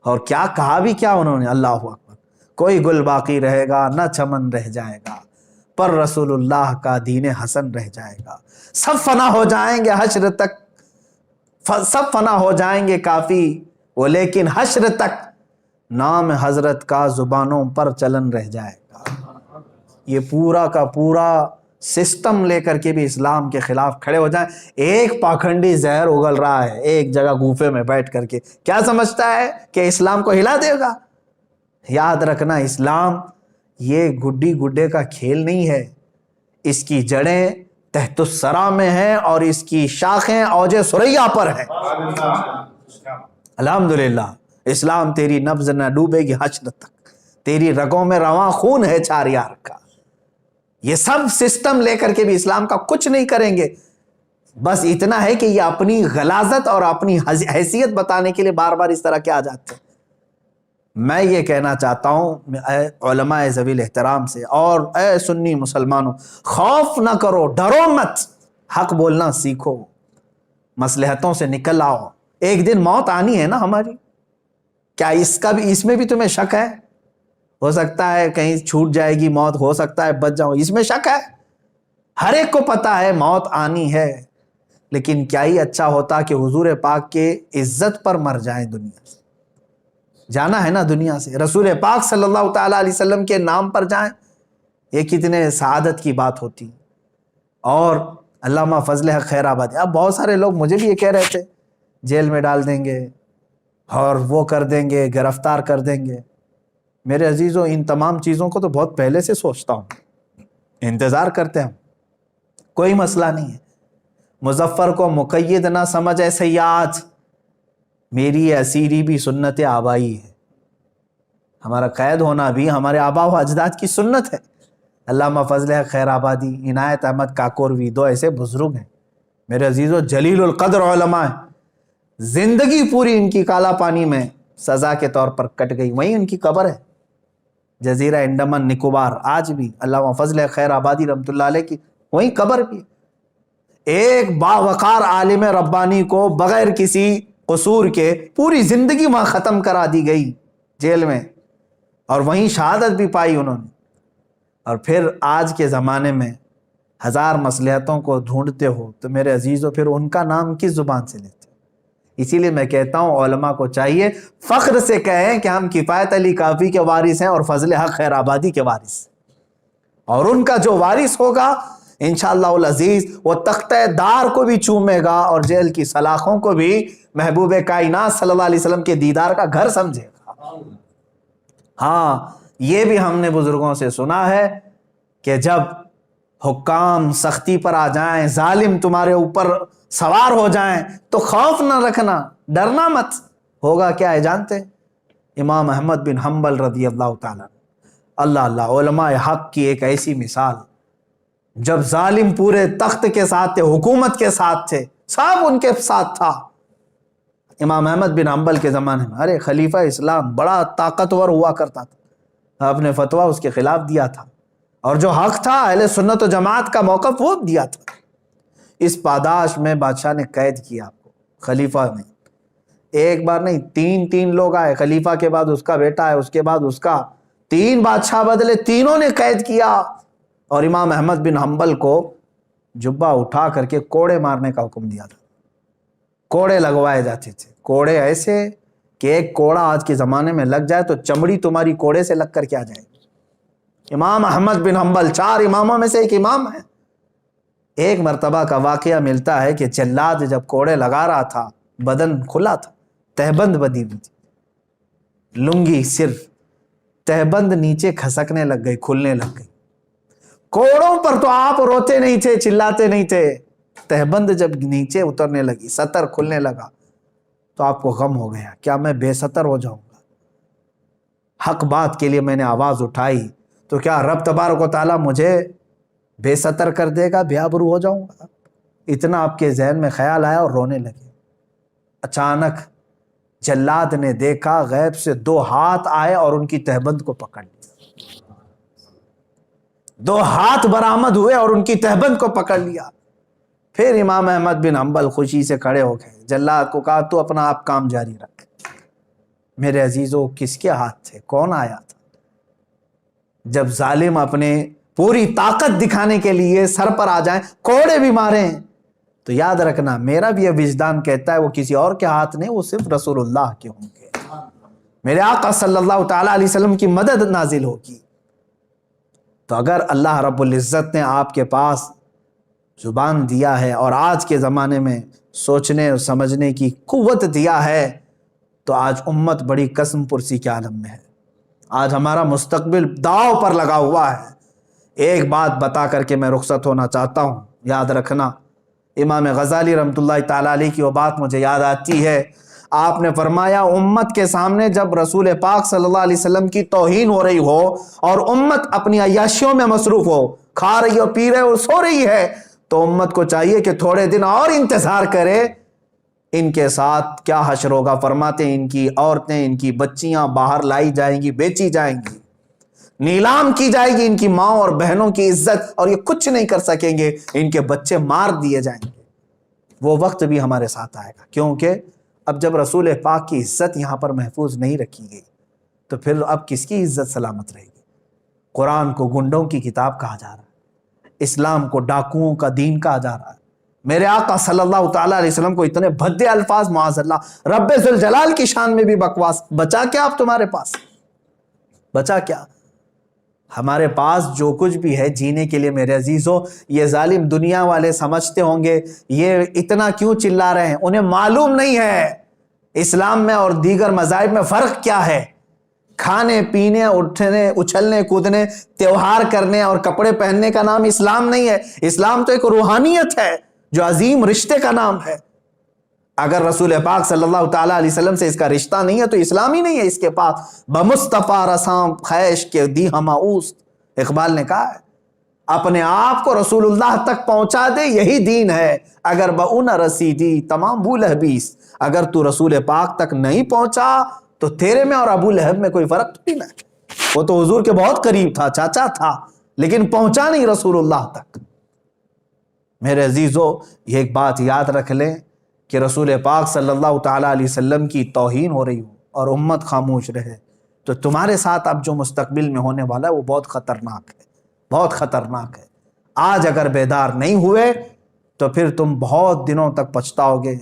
اور کیا کہا بھی کیا انہوں نے, اللہ اکبر, کوئی گل باقی رہے گا نہ چمن رہ جائے گا, پر رسول اللہ کا دین حسن رہ جائے گا. سب فنا ہو جائیں گے حشر تک, سب فنا ہو جائیں گے کافی وہ, لیکن حشر تک نام حضرت کا زبانوں پر چلن رہ جائے گا. یہ پورا کا پورا سسٹم لے کر کے بھی اسلام کے خلاف کھڑے ہو جائیں. ایک پاکھنڈی زہر اگل رہا ہے ایک جگہ گوفے میں بیٹھ کر کے, کیا سمجھتا ہے کہ اسلام کو ہلا دے گا؟ یاد رکھنا, اسلام یہ گڈی گڈے کا کھیل نہیں ہے. اس کی جڑیں تحت الثری میں ہیں اور اس کی شاخیں اوج ثریا پر ہیں. الحمدللہ اسلام تیری نبض نہ ڈوبے گی حشر تک, تیری رگوں میں رواں خون ہے چار یار کا. یہ سب سسٹم لے کر کے بھی اسلام کا کچھ نہیں کریں گے. بس اتنا ہے کہ یہ اپنی غلاظت اور اپنی حیثیت بتانے کے لیے بار بار اس طرح کے آ جاتے ہیں. میں یہ کہنا چاہتا ہوں اے علماء ذوی الاحترام سے اور اے سنی مسلمانوں, خوف نہ کرو, ڈرو مت, حق بولنا سیکھو, مصلحتوں سے نکل آؤ. ایک دن موت آنی ہے نا ہماری, کیا اس میں بھی تمہیں شک ہے؟ ہو سکتا ہے کہیں چھوٹ جائے گی موت, ہو سکتا ہے بچ جاؤ, اس میں شک ہے؟ ہر ایک کو پتا ہے موت آنی ہے, لیکن کیا ہی اچھا ہوتا کہ حضور پاک کے عزت پر مر جائیں. دنیا سے جانا ہے نا, دنیا سے رسول پاک صلی اللہ تعالیٰ علیہ وسلم کے نام پر جائیں, یہ کتنے سعادت کی بات ہوتی. اور علامہ فضل حق خیر آبادی, اب بہت سارے لوگ مجھے بھی یہ کہہ رہے تھے جیل میں ڈال دیں گے اور وہ کر دیں گے, گرفتار کر دیں گے. میرے عزیزوں, ان تمام چیزوں کو تو بہت پہلے سے سوچتا ہوں, انتظار کرتے ہیں, کوئی مسئلہ نہیں ہے. مظفر کو مقید نہ سمجھ اے سیاد, میری اسیری بھی سنت آبائی ہے. ہمارا قید ہونا بھی ہمارے آبا و اجداد کی سنت ہے. علامہ فضل حق خیر آبادی, عنایت احمد کاکوروی, دو ایسے بزرگ ہیں میرے عزیزوں, جلیل القدر علماء ہیں. زندگی پوری ان کی کالا پانی میں سزا کے طور پر کٹ گئی. وہیں ان کی قبر ہے, جزیرہ انڈمان نکوبار, آج بھی علامہ فضل خیر آبادی رحمۃ اللہ علیہ کی وہیں قبر بھی. ایک باوقار عالم ربانی کو بغیر کسی قصور کے پوری زندگی وہاں ختم کرا دی گئی جیل میں, اور وہیں شہادت بھی پائی انہوں نے. اور پھر آج کے زمانے میں ہزار مصلحتوں کو ڈھونڈتے ہو تو میرے عزیزوں پھر ان کا نام کس زبان سے لیتے؟ اسی لیے میں کہتا ہوں علماء کو چاہیے فخر سے کہیں کہ ہم کفایت علی کافی کے وارث ہیں اور فضل حق خیر آبادی کے وارث, اور ان کا جو وارث ہوگا انشاءاللہ العزیز وہ تختہ دار کو بھی چومے گا اور جیل کی سلاخوں کو بھی محبوب کائنات صلی اللہ علیہ وسلم کے دیدار کا گھر سمجھے گا. ہاں, یہ بھی ہم نے بزرگوں سے سنا ہے کہ جب حکام سختی پر آ جائیں, ظالم تمہارے اوپر سوار ہو جائیں تو خوف نہ رکھنا, ڈرنا مت. ہوگا کیا ہے جانتے؟ امام احمد بن حنبل رضی اللہ تعالیٰ, اللہ علماء حق کی ایک ایسی مثال, جب ظالم پورے تخت کے ساتھ تھے, حکومت کے ساتھ تھے, سب ان کے ساتھ تھا. امام احمد بن حنبل کے زمانے میں, ارے خلیفہ اسلام بڑا طاقتور ہوا کرتا تھا, اپنے فتویٰ اس کے خلاف دیا تھا, اور جو حق تھا اہل سنت و جماعت کا موقف وہ دیا تھا. اس پاداش میں بادشاہ نے قید کیا آپ کو, خلیفہ نے, ایک بار نہیں, تین لوگ آئے, خلیفہ کے بعد اس کا بیٹا ہے, اس کے بعد اس کا, 3 بادشاہ بدلے, تینوں نے قید کیا. اور امام احمد بن حنبل کو جبہ اٹھا کر کے کوڑے مارنے کا حکم دیا تھا. کوڑے لگوائے جاتے تھے, کوڑے ایسے کہ ایک کوڑا آج کے زمانے میں لگ جائے تو چمڑی تمہاری کوڑے سے لگ کر کے آ جائے. امام احمد بن حنبل 4 اماموں میں سے ایک امام ہے, ایک مرتبہ کا واقعہ ملتا ہے کہ جلاد جب کوڑے لگا رہا تھا، بدن کھلا تھا، تہبند بدی ہوئی تھی، لنگی صرف، تہبند نیچے کھسکنے لگ گئی، کھلنے لگ گئی۔ کوڑوں پر تو آپ روتے نہیں تھے، چلاتے نہیں تھے، تہبند جب نیچے اترنے لگی، سطر کھلنے لگا تو آپ کو غم ہو گیا، کیا میں بے سطر ہو جاؤں گا؟ حق بات کے لیے میں نے آواز اٹھائی تو کیا رب تبارک و تعالیٰ مجھے بے سطر کر دے گا، بے آبرو ہو جاؤں گا؟ اتنا آپ کے ذہن میں خیال آیا اور رونے لگے۔ اچانک جلاد نے دیکھا غیب سے 2 ہاتھ آئے اور ان کی تہبند کو پکڑ لیا، 2 ہاتھ برآمد ہوئے اور ان کی تہبند کو پکڑ لیا۔ پھر امام احمد بن حنبل خوشی سے کھڑے ہو گئے، جلاد کو کہا تو اپنا آپ کام جاری رکھ۔ میرے عزیزو، کس کے ہاتھ تھے؟ کون آیا تھا؟ جب ظالم اپنے پوری طاقت دکھانے کے لیے سر پر آ جائیں، کوڑے بھی ماریں، تو یاد رکھنا میرا بھی یہ وجدان کہتا ہے وہ کسی اور کے ہاتھ نہیں، وہ صرف رسول اللہ کے ہوں گے، میرے آقا صلی اللہ تعالیٰ علیہ وسلم کی مدد نازل ہوگی۔ تو اگر اللہ رب العزت نے آپ کے پاس زبان دیا ہے اور آج کے زمانے میں سوچنے اور سمجھنے کی قوت دیا ہے، تو آج امت بڑی قسم پرسی کے عالم میں ہے۔ آج ہمارا مستقبل داؤ پر لگا ہوا ہے۔ ایک بات بتا کر کے میں رخصت ہونا چاہتا ہوں، یاد رکھنا، امام غزالی رحمۃ اللہ تعالیٰ علیہ کی وہ بات مجھے یاد آتی ہے۔ آپ نے فرمایا امت کے سامنے جب رسول پاک صلی اللہ علیہ وسلم کی توہین ہو رہی ہو اور امت اپنی عیاشیوں میں مصروف ہو، کھا رہی ہو، پی رہے ہو، سو رہی ہے، تو امت کو چاہیے کہ تھوڑے دن اور انتظار کرے، ان کے ساتھ کیا حشر ہوگا۔ فرماتے ہیں ان کی عورتیں، ان کی بچیاں باہر لائی جائیں گی، بیچی جائیں گی، نیلام کی جائے گی، ان کی ماں اور بہنوں کی عزت، اور یہ کچھ نہیں کر سکیں گے، ان کے بچے مار دیے جائیں گے۔ وہ وقت بھی ہمارے ساتھ آئے گا، کیونکہ اب جب رسول پاک کی عزت یہاں پر محفوظ نہیں رکھی گئی تو پھر اب کس کی عزت سلامت رہے گی؟ قرآن کو گنڈوں کی کتاب کہا جا رہا ہے، اسلام کو ڈاکوؤں کا دین کہا جا رہا ہے، میرے آقا صلی اللہ تعالیٰ علیہ وسلم کو اتنے بھدے الفاظ، معاذ اللہ، رب ذوالجلال کی شان میں بھی بکواس، بچا کیا اب تمہارے پاس؟ بچا کیا؟ ہمارے پاس جو کچھ بھی ہے جینے کے لیے میرے عزیزوں، یہ ظالم دنیا والے سمجھتے ہوں گے یہ اتنا کیوں چلا رہے ہیں، انہیں معلوم نہیں ہے اسلام میں اور دیگر مذاہب میں فرق کیا ہے۔ کھانے پینے، اٹھنے، اچھلنے کودنے، تیوہار کرنے اور کپڑے پہننے کا نام اسلام نہیں ہے۔ اسلام تو ایک روحانیت ہے جو عظیم رشتے کا نام ہے۔ اگر رسول پاک صلی اللہ تعالیٰ علیہ وسلم سے اس کا رشتہ نہیں ہے تو اسلام ہی نہیں ہے اس کے پاس۔ بمصطفیٰ رسام خیش کے دی ہما اوست، اقبال نے کہا ہے اپنے آپ کو رسول اللہ تک پہنچا دے، یہی دین ہے۔ اگر بہو نہ رسیدی تمام ابو لہبیس، اگر تو رسول پاک تک نہیں پہنچا تو تیرے میں اور ابو لہب میں کوئی فرق نہیں ہے۔ وہ تو حضور کے بہت قریب تھا، چاچا تھا، لیکن پہنچا نہیں رسول اللہ تک۔ میرے عزیزو، یہ ایک بات یاد رکھ لیں کہ رسول پاک صلی اللہ تعالیٰ علیہ وسلم کی توہین ہو رہی ہو اور امت خاموش رہے تو تمہارے ساتھ اب جو مستقبل میں ہونے والا ہے وہ بہت خطرناک ہے، بہت خطرناک ہے۔ آج اگر بیدار نہیں ہوئے تو پھر تم بہت دنوں تک پچھتاؤ گے۔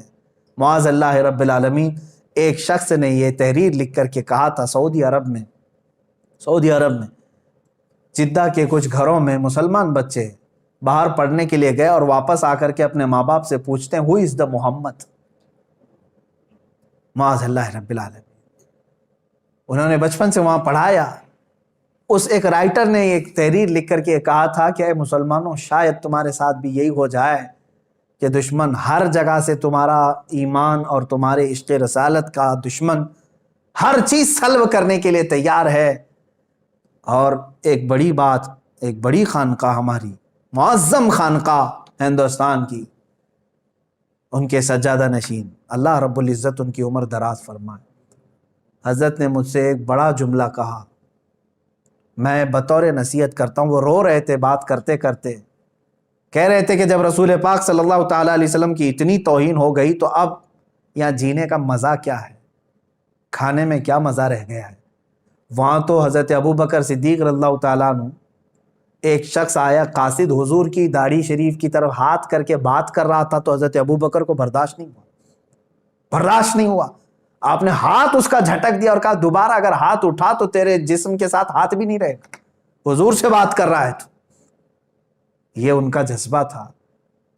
معاذ اللہ رب العالمین، ایک شخص نے یہ تحریر لکھ کر کے کہا تھا، سعودی عرب میں جدہ کے کچھ گھروں میں مسلمان بچے باہر پڑھنے کے لیے گئے اور واپس آ کر کے اپنے ماں باپ سے پوچھتے ہیں ہو از دا محمد، معاذ اللہ رب العالمین۔ انہوں نے بچپن سے وہاں پڑھایا۔ اس ایک رائٹر نے ایک تحریر لکھ کر کے کہا تھا کہ اے مسلمانوں، شاید تمہارے ساتھ بھی یہی ہو جائے کہ دشمن ہر جگہ سے تمہارا ایمان اور تمہارے عشق رسالت کا دشمن ہر چیز سلب کرنے کے لیے تیار ہے، اور ایک بڑی بات، ایک بڑی خانقاہ، ہماری معظم خانقاہ ہندوستان کی، ان کے سجادہ نشین، اللہ رب العزت ان کی عمر دراز فرمائے، حضرت نے مجھ سے ایک بڑا جملہ کہا، میں بطور نصیحت کرتا ہوں۔ وہ رو رہے تھے بات کرتے کرتے، کہہ رہے تھے کہ جب رسول پاک صلی اللہ تعالیٰ علیہ وسلم کی اتنی توہین ہو گئی تو اب یہاں جینے کا مزہ کیا ہے، کھانے میں کیا مزہ رہ گیا ہے۔ وہاں تو حضرت ابو بکر صدیق رضی اللہ تعالیٰ عنہ، ایک شخص آیا قاصد حضور کی داڑھی شریف کی طرف ہاتھ کر کے بات کر رہا تھا تو حضرت ابو بکر کو برداشت نہیں ہوا۔ آپ نے ہاتھ اس کا جھٹک دیا اور کہا دوبارہ اگر ہاتھ اٹھا تو تیرے جسم کے ساتھ ہاتھ بھی نہیں رہے گا، حضور سے بات کر رہا ہے تو۔ یہ ان کا جذبہ تھا۔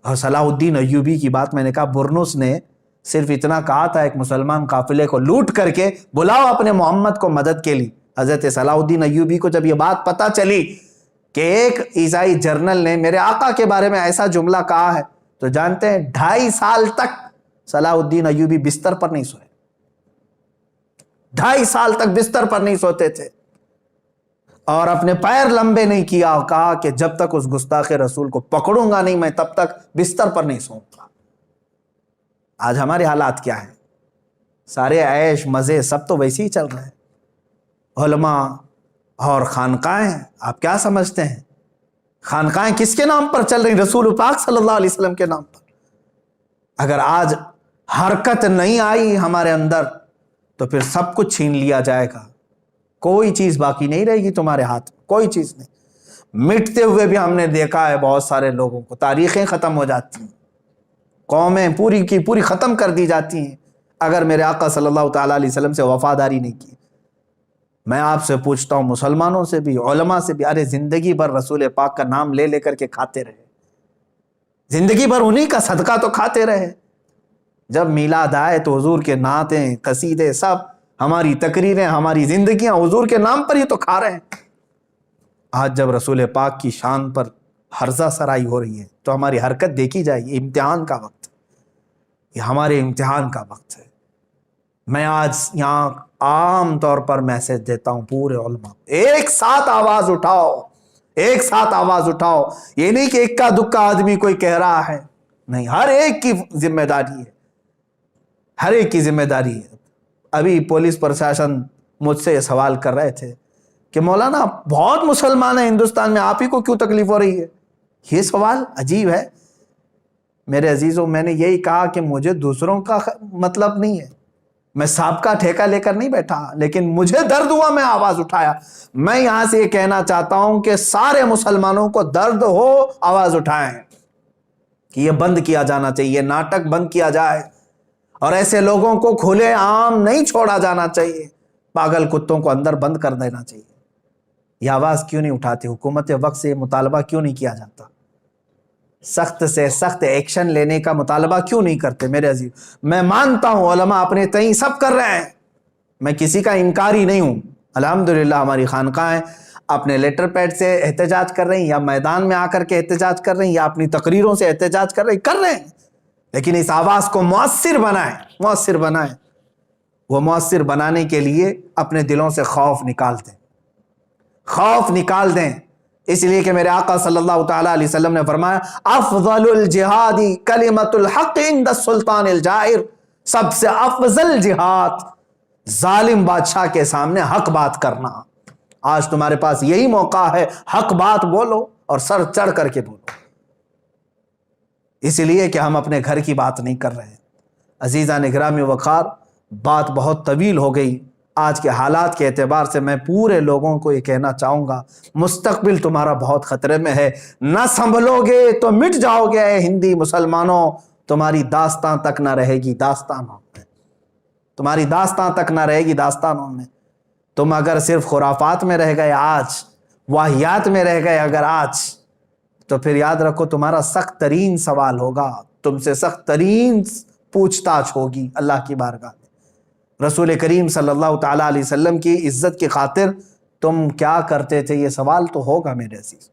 اور صلاح الدین ایوبی کی بات میں نے کہا، برنس نے صرف اتنا کہا تھا ایک مسلمان قافلے کو لوٹ کر کے بلاؤ اپنے محمد کو مدد کے لیے. حضرت صلاح الدین ایوبی کو جب یہ بات پتا چلی کہ ایک عیسائی جرنل نے میرے آقا کے بارے میں ایسا جملہ کہا ہے، تو جانتے ہیں 2.5 سال تک صلاح الدین ایوبی بستر پر نہیں سوئے. 2.5 سال تک بستر پر نہیں سوتے تھے اور اپنے پیر لمبے نہیں کیا اور کہا کہ جب تک اس گستاخ رسول کو پکڑوں گا نہیں میں تب تک بستر پر نہیں سوؤں گا. آج ہمارے حالات کیا ہیں؟ سارے عیش مزے سب تو ویسے ہی چل رہے ہیں. علماء اور خانقاہیں، آپ کیا سمجھتے ہیں خانقاہیں کس کے نام پر چل رہی؟ رسول پاک صلی اللہ علیہ وسلم کے نام پر. اگر آج حرکت نہیں آئی ہمارے اندر تو پھر سب کچھ چھین لیا جائے گا. کوئی چیز باقی نہیں رہے گی تمہارے ہاتھ میں، کوئی چیز نہیں. مٹتے ہوئے بھی ہم نے دیکھا ہے بہت سارے لوگوں کو، تاریخیں ختم ہو جاتی ہیں، قومیں پوری کی پوری ختم کر دی جاتی ہیں اگر میرے آقا صلی اللہ تعالیٰ علیہ وسلم سے وفاداری نہیں کی. میں آپ سے پوچھتا ہوں، مسلمانوں سے بھی، علماء سے بھی، ارے زندگی بھر رسول پاک کا نام لے لے کر کے کھاتے رہے، زندگی بھر انہی کا صدقہ تو کھاتے رہے. جب میلاد آئے تو حضور کے نعتیں، قصیدے، سب ہماری تقریریں، ہماری زندگیاں حضور کے نام پر ہی تو کھا رہے ہیں. آج جب رسول پاک کی شان پر ہرزہ سرائی ہو رہی ہے تو ہماری حرکت دیکھی جائے گی. امتحان کا وقت ہے، یہ ہمارے امتحان کا وقت ہے. میں آج یہاں عام طور پر میسج دیتا ہوں پورے علماء، ایک ساتھ آواز اٹھاؤ، ایک ساتھ آواز اٹھاؤ. یہ نہیں کہ اکا دکا آدمی کوئی کہہ رہا ہے، نہیں، ہر ایک کی ذمہ داری ہے، ہر ایک کی ذمہ داری ہے. ابھی پولیس پرشاسن مجھ سے یہ سوال کر رہے تھے کہ مولانا بہت مسلمان ہیں ہندوستان میں، آپ ہی کو کیوں تکلیف ہو رہی ہے؟ یہ سوال عجیب ہے. میرے عزیزوں، میں نے یہی کہا کہ مجھے دوسروں کا مطلب نہیں ہے، میں سابقہ ٹھیکہ لے کر نہیں بیٹھا، لیکن مجھے درد ہوا، میں آواز اٹھایا. میں یہاں سے یہ کہنا چاہتا ہوں کہ سارے مسلمانوں کو درد ہو، آواز اٹھائیں کہ یہ بند کیا جانا چاہیے، یہ ناٹک بند کیا جائے اور ایسے لوگوں کو کھلے عام نہیں چھوڑا جانا چاہیے، پاگل کتوں کو اندر بند کر دینا چاہیے. یہ آواز کیوں نہیں اٹھاتے؟ حکومت وقت سے یہ مطالبہ کیوں نہیں کیا جاتا؟ سخت سے سخت ایکشن لینے کا مطالبہ کیوں نہیں کرتے؟ میرے عزیز، میں مانتا ہوں علماء اپنے تئیں سب کر رہے ہیں، میں کسی کا انکاری نہیں ہوں. الحمدللہ ہماری خانقاہیں اپنے لیٹر پیڈ سے احتجاج کر رہی ہیں، یا میدان میں آ کر کے احتجاج کر رہی ہیں، یا اپنی تقریروں سے احتجاج کر رہے ہیں، لیکن اس آواز کو مؤثر بنائیں، مؤثر بنائیں. وہ مؤثر بنانے کے لیے اپنے دلوں سے خوف نکال دیں، خوف نکال دیں. اس لیے کہ میرے آقا صلی اللہ تعالیٰ علیہ وسلم نے فرمایا، افضل الجہاد کلمۃ الحق عند السلطان الجائر، سب سے افضل جہاد ظالم بادشاہ کے سامنے حق بات کرنا. آج تمہارے پاس یہی موقع ہے، حق بات بولو اور سر چڑھ کر کے بولو. اس لیے کہ ہم اپنے گھر کی بات نہیں کر رہے. عزیزان گرامی وقار، بات بہت طویل ہو گئی. آج کے حالات کے اعتبار سے میں پورے لوگوں کو یہ کہنا چاہوں گا، مستقبل تمہارا بہت خطرے میں ہے. نہ سنبھلو گے تو مٹ جاؤ گے. اے ہندی مسلمانوں، تمہاری داستان تک نہ رہے گی داستانوں میں، تمہاری داستان تک نہ رہے گی داستانوں میں. تم اگر صرف خرافات میں رہ گئے آج، واہیات میں رہ گئے اگر آج، تو پھر یاد رکھو تمہارا سخت ترین سوال ہوگا، تم سے سخت ترین پوچھ تاچھ ہوگی اللہ کی بارگاہ میں. رسول کریم صلی اللہ تعالیٰ علیہ وسلم کی عزت کی خاطر تم کیا کرتے تھے؟ یہ سوال تو ہوگا میرے عزیز.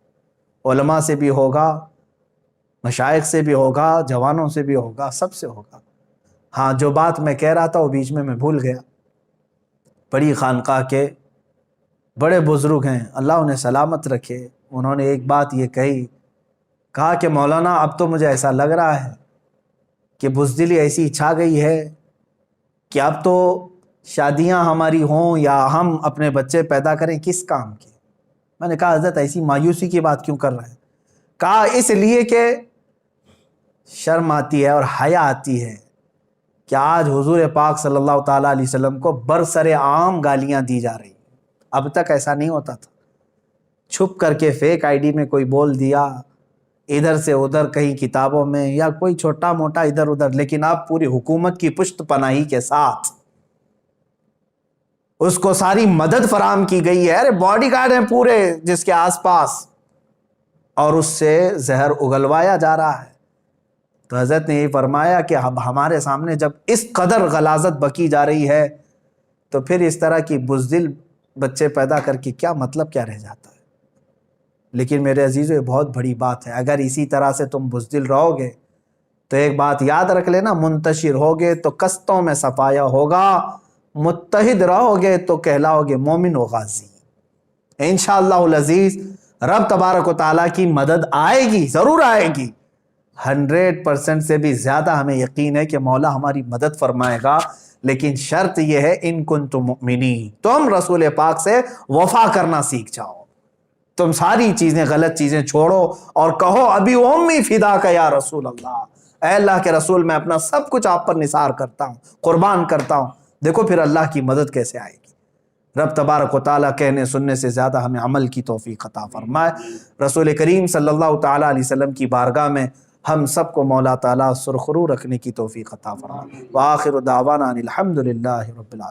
علماء سے بھی ہوگا، مشائخ سے بھی ہوگا، جوانوں سے بھی ہوگا، سب سے ہوگا. ہاں، جو بات میں کہہ رہا تھا وہ بیچ میں بھول گیا. بڑی خانقاہ کے بڑے بزرگ ہیں، اللہ انہیں سلامت رکھے، انہوں نے ایک بات یہ کہا کہ مولانا اب تو مجھے ایسا لگ رہا ہے کہ بزدلی ایسی چھا گئی ہے کہ اب تو شادیاں ہماری ہوں یا ہم اپنے بچے پیدا کریں کس کام کے. میں نے کہا حضرت ایسی مایوسی کی بات کیوں کر رہے ہیں؟ کہا اس لیے کہ شرم آتی ہے اور حیا آتی ہے کہ آج حضور پاک صلی اللہ تعالیٰ علیہ وسلم کو برسر عام گالیاں دی جا رہی ہیں. اب تک ایسا نہیں ہوتا تھا، چھپ کر کے فیک آئی ڈی میں کوئی بول دیا، ادھر سے ادھر کہیں کتابوں میں یا کوئی چھوٹا موٹا ادھر ادھر، لیکن اب پوری حکومت کی پشت پناہی کے ساتھ اس کو ساری مدد فراہم کی گئی ہے. ارے باڈی گارڈ ہیں پورے جس کے آس پاس، اور اس سے زہر اگلوایا جا رہا ہے. تو حضرت نے یہ فرمایا کہ اب ہمارے سامنے جب اس قدر غلاظت بکی جا رہی ہے تو پھر اس طرح کی بزدل بچے پیدا کر کے کیا مطلب کیا رہ جاتا ہے۔ لیکن میرے عزیزو یہ بہت بڑی بات ہے، اگر اسی طرح سے تم بزدل رہو گے تو ایک بات یاد رکھ لینا، منتشر ہوگے تو کستوں میں صفایا ہوگا، متحد رہو گے تو کہلاؤ گے مومن و غازی۔ انشاءاللہ العزیز رب تبارک و تعالیٰ کی مدد آئے گی، ضرور آئے گی، 100% سے بھی زیادہ ہمیں یقین ہے کہ مولا ہماری مدد فرمائے گا، لیکن شرط یہ ہے ان کنتم مؤمنین، تم رسول پاک سے وفا کرنا سیکھ جاؤ، تم ساری چیزیں غلط چیزیں چھوڑو اور کہو ابی امی فداک یا رسول اللہ، اے اللہ کے رسول میں اپنا سب کچھ آپ پر نثار کرتا ہوں، قربان کرتا ہوں۔ دیکھو پھر اللہ کی مدد کیسے آئے گی۔ رب تبارک و تعالیٰ کہنے سننے سے زیادہ ہمیں عمل کی توفیق عطا فرمائے۔ رسول کریم صلی اللہ تعالیٰ علیہ وسلم کی بارگاہ میں ہم سب کو مولا تعالیٰ سرخرو رکھنے کی توفیق عطا فرمائے۔ وآخر دعوانا ان الحمد للہ رب العالمین۔